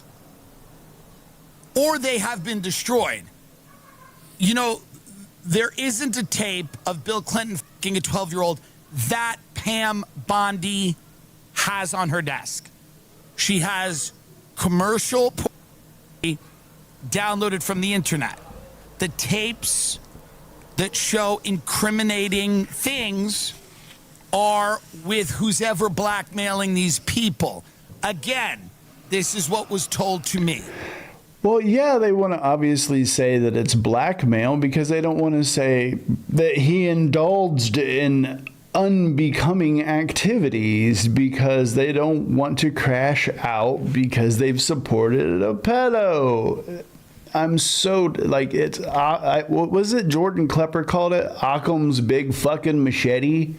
or they have been destroyed. You know, there isn't a tape of Bill Clinton fucking a 12-year-old that Pam Bondi has on her desk. She has commercial pornography downloaded from the internet. The tapes that show incriminating things are with who's ever blackmailing these people. Again, this is what was told to me. Well, yeah, they want to obviously say that it's blackmail because they don't want to say that he indulged in unbecoming activities because they don't want to crash out because they've supported a pedo. I'm so, like, it's, what was it Jordan Klepper called it? Occam's big fucking machete?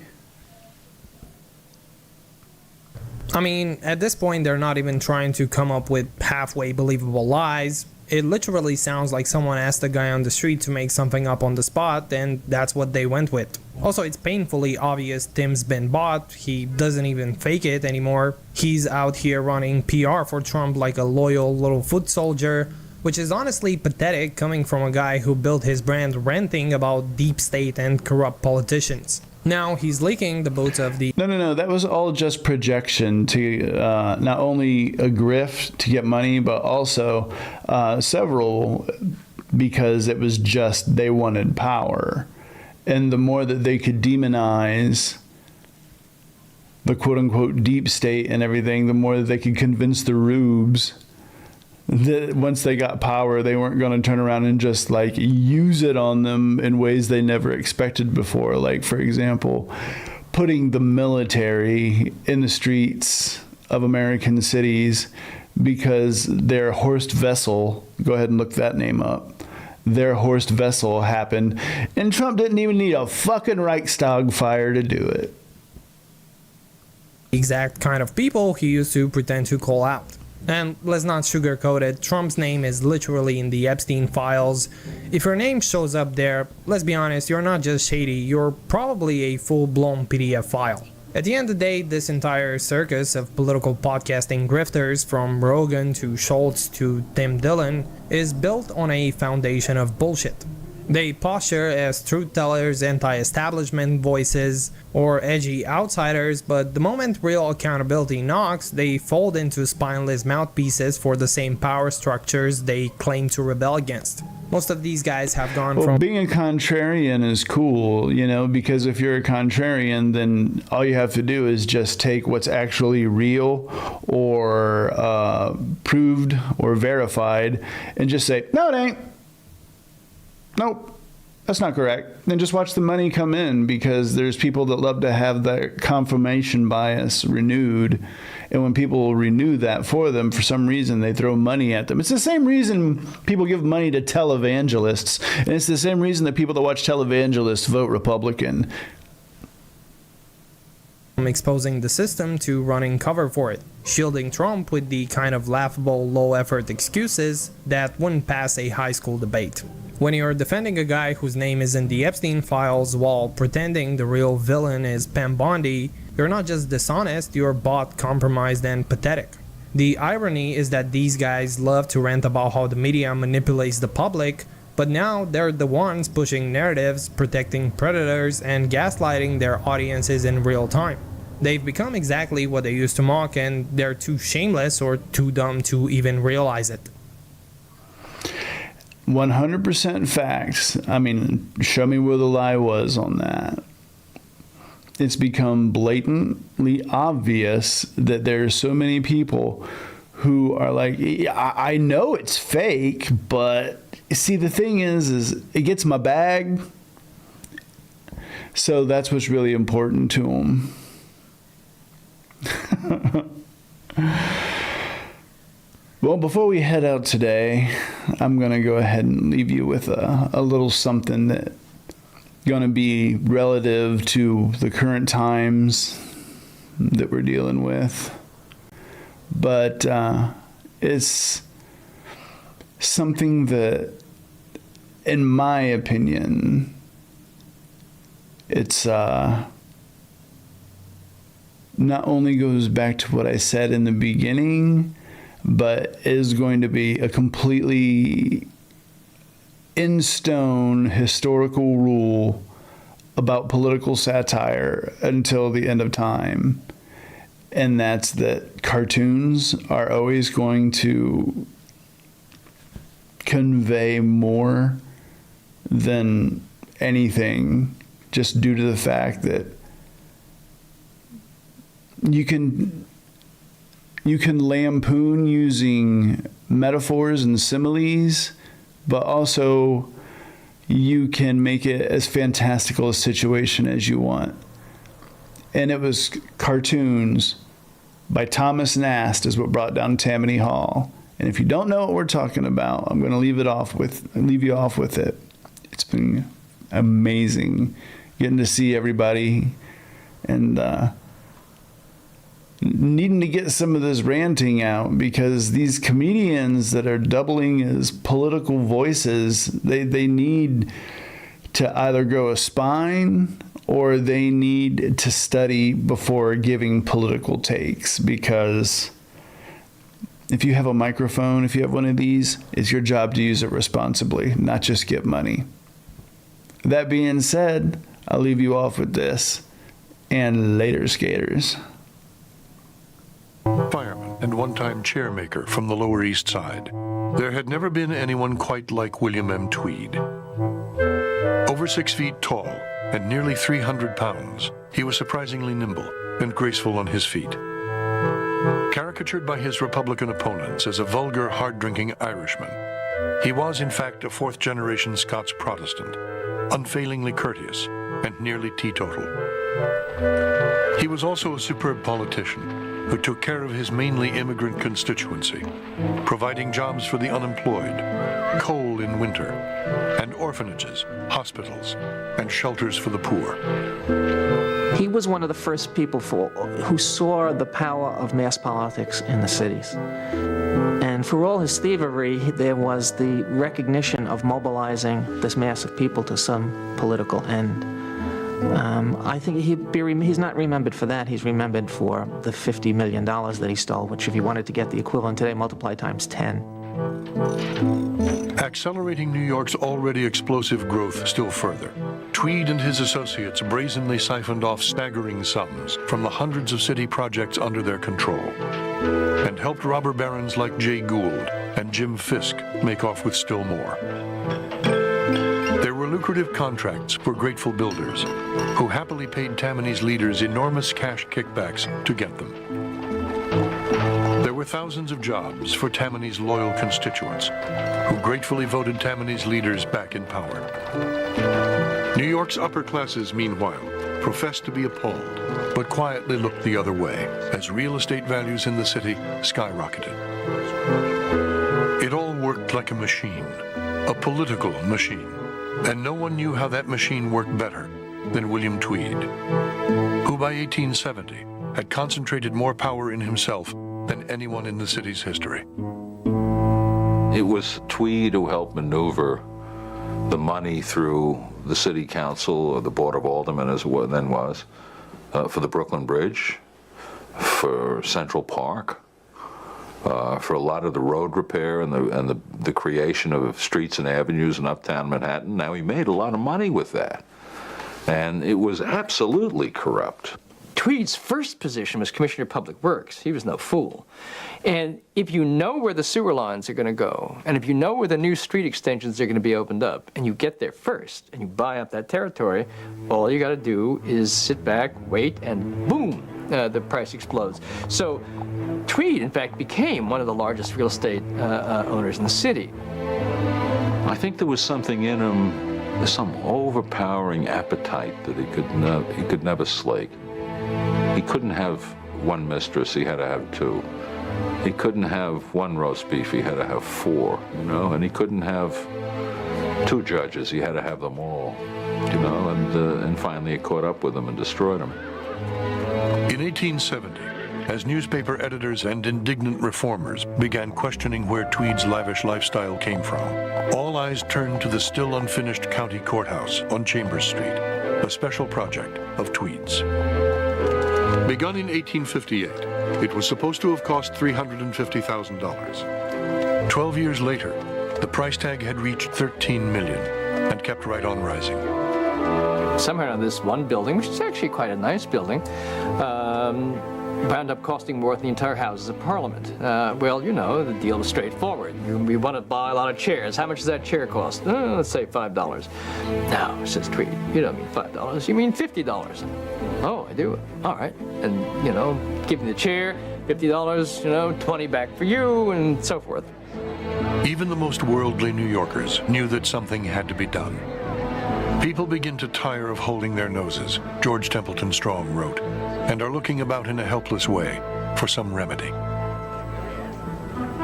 I mean, at this point, they're not even trying to come up with halfway believable lies. It literally sounds like someone asked a guy on the street to make something up on the spot, and that's what they went with. Also, it's painfully obvious Tim's been bought. He doesn't even fake it anymore. He's out here running PR for Trump like a loyal little foot soldier, which is honestly pathetic coming from a guy who built his brand ranting about deep state and corrupt politicians. Now he's leaking the votes of the... No. That was all just projection to not only a grift to get money, but also several because it was just they wanted power. And the more that they could demonize the quote-unquote deep state and everything, the more that they could convince the rubes that once they got power, they weren't going to turn around and just like use it on them in ways they never expected before. Like, for example, putting the military in the streets of American cities because their Horst Wessel, go ahead and look that name up, their Horst Wessel happened, and Trump didn't even need a fucking Reichstag fire to do it. Exact kind of people he used to pretend to call out. And let's not sugarcoat it, Trump's name is literally in the Epstein files. If your name shows up there, let's be honest, you're not just shady, you're probably a full-blown PDF file. At the end of the day, this entire circus of political podcasting grifters, from Rogan to Schultz to Tim Dillon, is built on a foundation of bullshit. They posture as truth-tellers, anti-establishment voices, or edgy outsiders, but the moment real accountability knocks, they fold into spineless mouthpieces for the same power structures they claim to rebel against. Most of these guys have gone from... Being a contrarian is cool, you know, because if you're a contrarian, then all you have to do is just take what's actually real or proved or verified and just say, no, it ain't. Nope, that's not correct. Then just watch the money come in, because there's people that love to have that confirmation bias renewed. And when people renew that for them, for some reason, they throw money at them. It's the same reason people give money to televangelists. And it's the same reason that people that watch televangelists vote Republican. Exposing the system to running cover for it, shielding Trump with the kind of laughable, low-effort excuses that wouldn't pass a high school debate. When you're defending a guy whose name is in the Epstein files while pretending the real villain is Pam Bondi, you're not just dishonest, you're bought, compromised, and pathetic. The irony is that these guys love to rant about how the media manipulates the public, but now they're the ones pushing narratives, protecting predators, and gaslighting their audiences in real time. They've become exactly what they used to mock, and they're too shameless or too dumb to even realize it. 100% facts. I mean, show me where the lie was on that. It's become blatantly obvious that there are so many people who are like, I know it's fake, but see, the thing is it gets my bag. So that's what's really important to them. Well, before we head out today, I'm going to go ahead and leave you with a little something that's going to be relative to the current times that we're dealing with. But it's something that, in my opinion, it's not only goes back to what I said in the beginning, but is going to be a completely in stone historical rule about political satire until the end of time. and that's that cartoons are always going to convey more than anything, just due to the fact that you can lampoon using metaphors and similes, but also you can make it as fantastical a situation as you want. And it was cartoons by Thomas Nast is what brought down Tammany Hall. And if you don't know what we're talking about, I'm going to leave you off with it. It's been amazing getting to see everybody and needing to get some of this ranting out, because these comedians that are doubling as political voices, they need to either grow a spine or they need to study before giving political takes, because if you have a microphone, if you have one of these, it's your job to use it responsibly, not just get money. That being said, I'll leave you off with this, and later, skaters. Fireman and one-time chairmaker from the Lower East Side. There had never been anyone quite like William M. Tweed. Over 6 feet tall and nearly 300 pounds, he was surprisingly nimble and graceful on his feet. Caricatured by his Republican opponents as a vulgar, hard-drinking Irishman, he was in fact a fourth-generation Scots Protestant, unfailingly courteous and nearly teetotal. He was also a superb politician who took care of his mainly immigrant constituency, providing jobs for the unemployed, coal in winter, and orphanages, hospitals, and shelters for the poor. He was one of the first people who saw the power of mass politics in the cities. And for all his thievery, there was the recognition of mobilizing this mass of people to some political end. I think he's not remembered for that. He's remembered for the $50 million that he stole, which if you wanted to get the equivalent today, multiply times 10. Accelerating New York's already explosive growth still further, Tweed and his associates brazenly siphoned off staggering sums from the hundreds of city projects under their control, and helped robber barons like Jay Gould and Jim Fisk make off with still more. There were lucrative contracts for grateful builders who happily paid Tammany's leaders enormous cash kickbacks to get them. There were thousands of jobs for Tammany's loyal constituents who gratefully voted Tammany's leaders back in power. New York's upper classes, meanwhile, professed to be appalled, but quietly looked the other way as real estate values in the city skyrocketed. It all worked like a machine, a political machine. And no one knew how that machine worked better than William Tweed, who by 1870 had concentrated more power in himself than anyone in the city's history. It was Tweed who helped maneuver the money through the city council, or the board of aldermen as it then was, for the Brooklyn Bridge, for Central Park, for a lot of the road repair and the creation of streets and avenues in uptown Manhattan. Now, he made a lot of money with that, and it was absolutely corrupt. Tweed's first position was Commissioner of Public Works. He was no fool. And if you know where the sewer lines are going to go, and if you know where the new street extensions are going to be opened up, and you get there first, and you buy up that territory, all you got to do is sit back, wait, and boom, the price explodes. So Tweed, in fact, became one of the largest real estate owners in the city. I think there was something in him, some overpowering appetite that he could never slake. He couldn't have one mistress, he had to have two. He couldn't have one roast beef, he had to have four, you know, and he couldn't have two judges, he had to have them all, you know, and finally it caught up with him and destroyed him. In 1870, as newspaper editors and indignant reformers began questioning where Tweed's lavish lifestyle came from, all eyes turned to the still unfinished county courthouse on Chambers Street, a special project of Tweed's. Begun in 1858, it was supposed to have cost $350,000. 12 years later, the price tag had reached $13 million and kept right on rising. Somewhere on this one building, which is actually quite a nice building, wound up costing more than the entire Houses of Parliament. Well, you know, the deal was straightforward. We want to buy a lot of chairs. How much does that chair cost? Let's say $5. No, says Tweed, you don't mean $5, you mean $50. Oh, I do? All right. And, you know, give me the chair, $50, you know, 20 back for you, and so forth. Even the most worldly New Yorkers knew that something had to be done. People begin to tire of holding their noses, George Templeton Strong wrote, and are looking about in a helpless way for some remedy.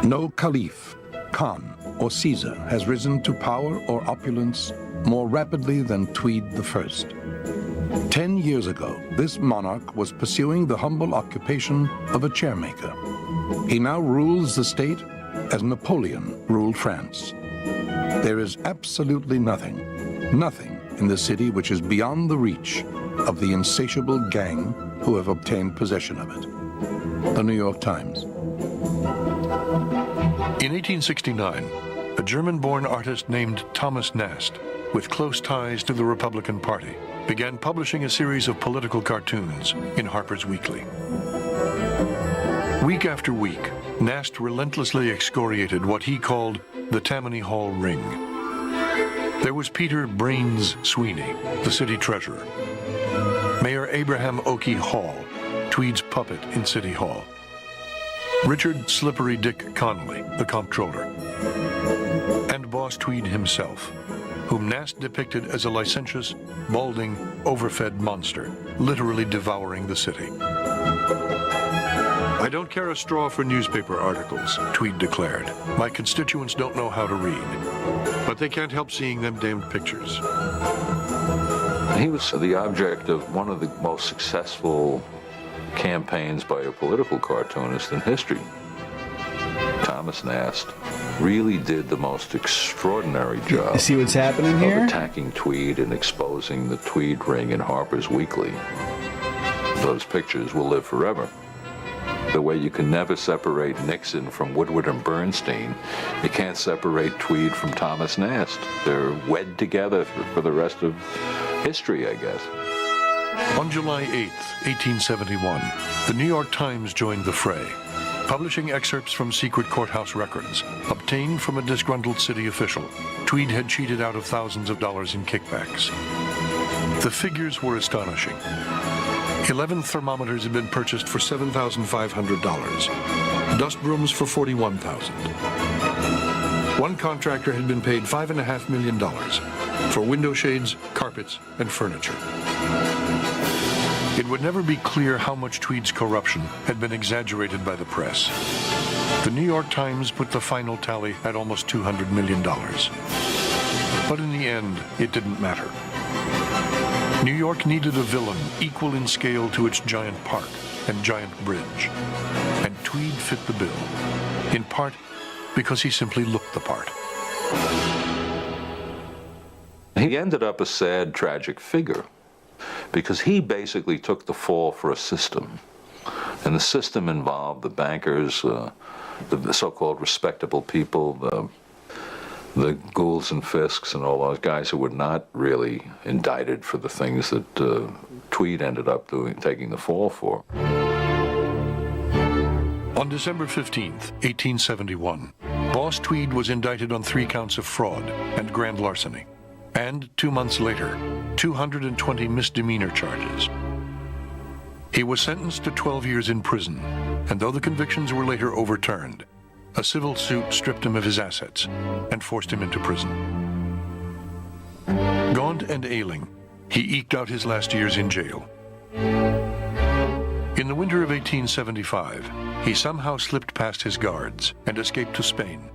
No caliph, Khan, or Caesar has risen to power or opulence more rapidly than Tweed I. 10 years ago, this monarch was pursuing the humble occupation of a chairmaker. He now rules the state as Napoleon ruled France. There is absolutely nothing in the city which is beyond the reach of the insatiable gang who have obtained possession of it. The New York Times. In 1869, a German-born artist named Thomas Nast, with close ties to the Republican Party, began publishing a series of political cartoons in Harper's Weekly. Week after week, Nast relentlessly excoriated what he called the Tammany Hall Ring. There was Peter Brains Sweeney, the city treasurer. Mayor Abraham Oakey Hall, Tweed's puppet in City Hall. Richard Slippery Dick Connolly, the comptroller. And Boss Tweed himself, whom Nast depicted as a licentious, balding, overfed monster, literally devouring the city. I don't care a straw for newspaper articles, Tweed declared. My constituents don't know how to read, but they can't help seeing them damned pictures. He was the object of one of the most successful campaigns by a political cartoonist in history. Thomas Nast really did the most extraordinary job. You see what's happening of here? Attacking Tweed and exposing the Tweed ring in Harper's Weekly. Those pictures will live forever. The way you can never separate Nixon from Woodward and Bernstein, you can't separate Tweed from Thomas Nast. They're wed together for the rest of history, I guess. On July 8, 1871, the New York Times joined the fray, publishing excerpts from secret courthouse records obtained from a disgruntled city official Tweed had cheated out of thousands of dollars in kickbacks. The figures were astonishing. 11 thermometers had been purchased for $7,500, dust brooms for $41,000. One contractor had been paid $5.5 million for window shades, carpets, and furniture. It would never be clear how much Tweed's corruption had been exaggerated by the press. The New York Times put the final tally at almost $200 million. But in the end, it didn't matter. New York needed a villain equal in scale to its giant park and giant bridge. And Tweed fit the bill, in part because he simply looked the part. He ended up a sad, tragic figure because he basically took the fall for a system. And the system involved the bankers, the so-called respectable people, the Goulds and Fisks and all those guys who were not really indicted for the things that Tweed ended up taking the fall for. On December 15th, 1871, Boss Tweed was indicted on 3 counts of fraud and grand larceny, and 2 months later, 220 misdemeanor charges. He was sentenced to 12 years in prison, and though the convictions were later overturned, a civil suit stripped him of his assets and forced him into prison. Gaunt and ailing, he eked out his last years in jail. In the winter of 1875, he somehow slipped past his guards and escaped to Spain,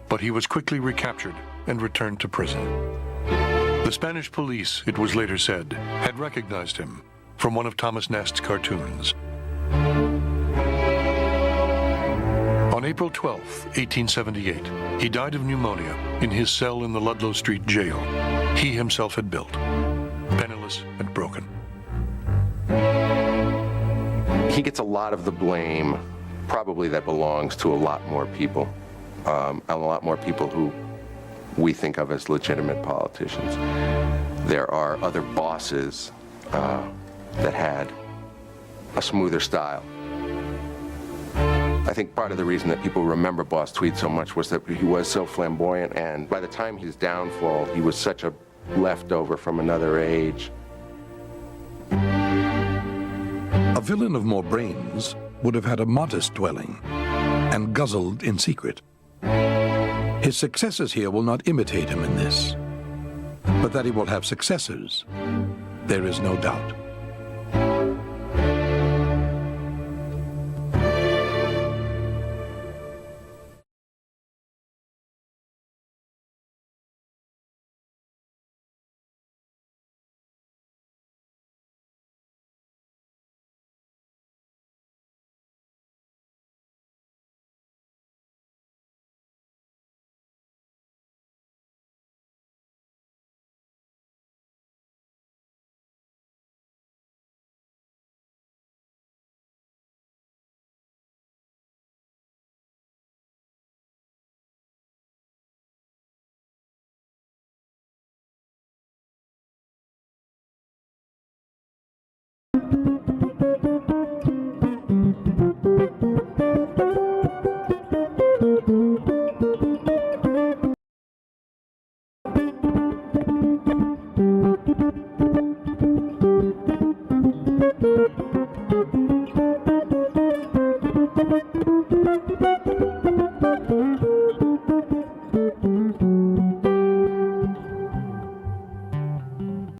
but he was quickly recaptured and returned to prison. The Spanish police, it was later said, had recognized him from one of Thomas Nast's cartoons. On April 12, 1878, he died of pneumonia in his cell in the Ludlow Street jail he himself had built, penniless and broken. He gets a lot of the blame, probably that belongs to a lot more people, who we think of as legitimate politicians. There are other bosses that had a smoother style. I think part of the reason that people remember Boss Tweed so much was that he was so flamboyant, and by the time his downfall, he was such a leftover from another age. A villain of more brains would have had a modest dwelling and guzzled in secret. His successors here will not imitate him in this, but that he will have successors, there is no doubt.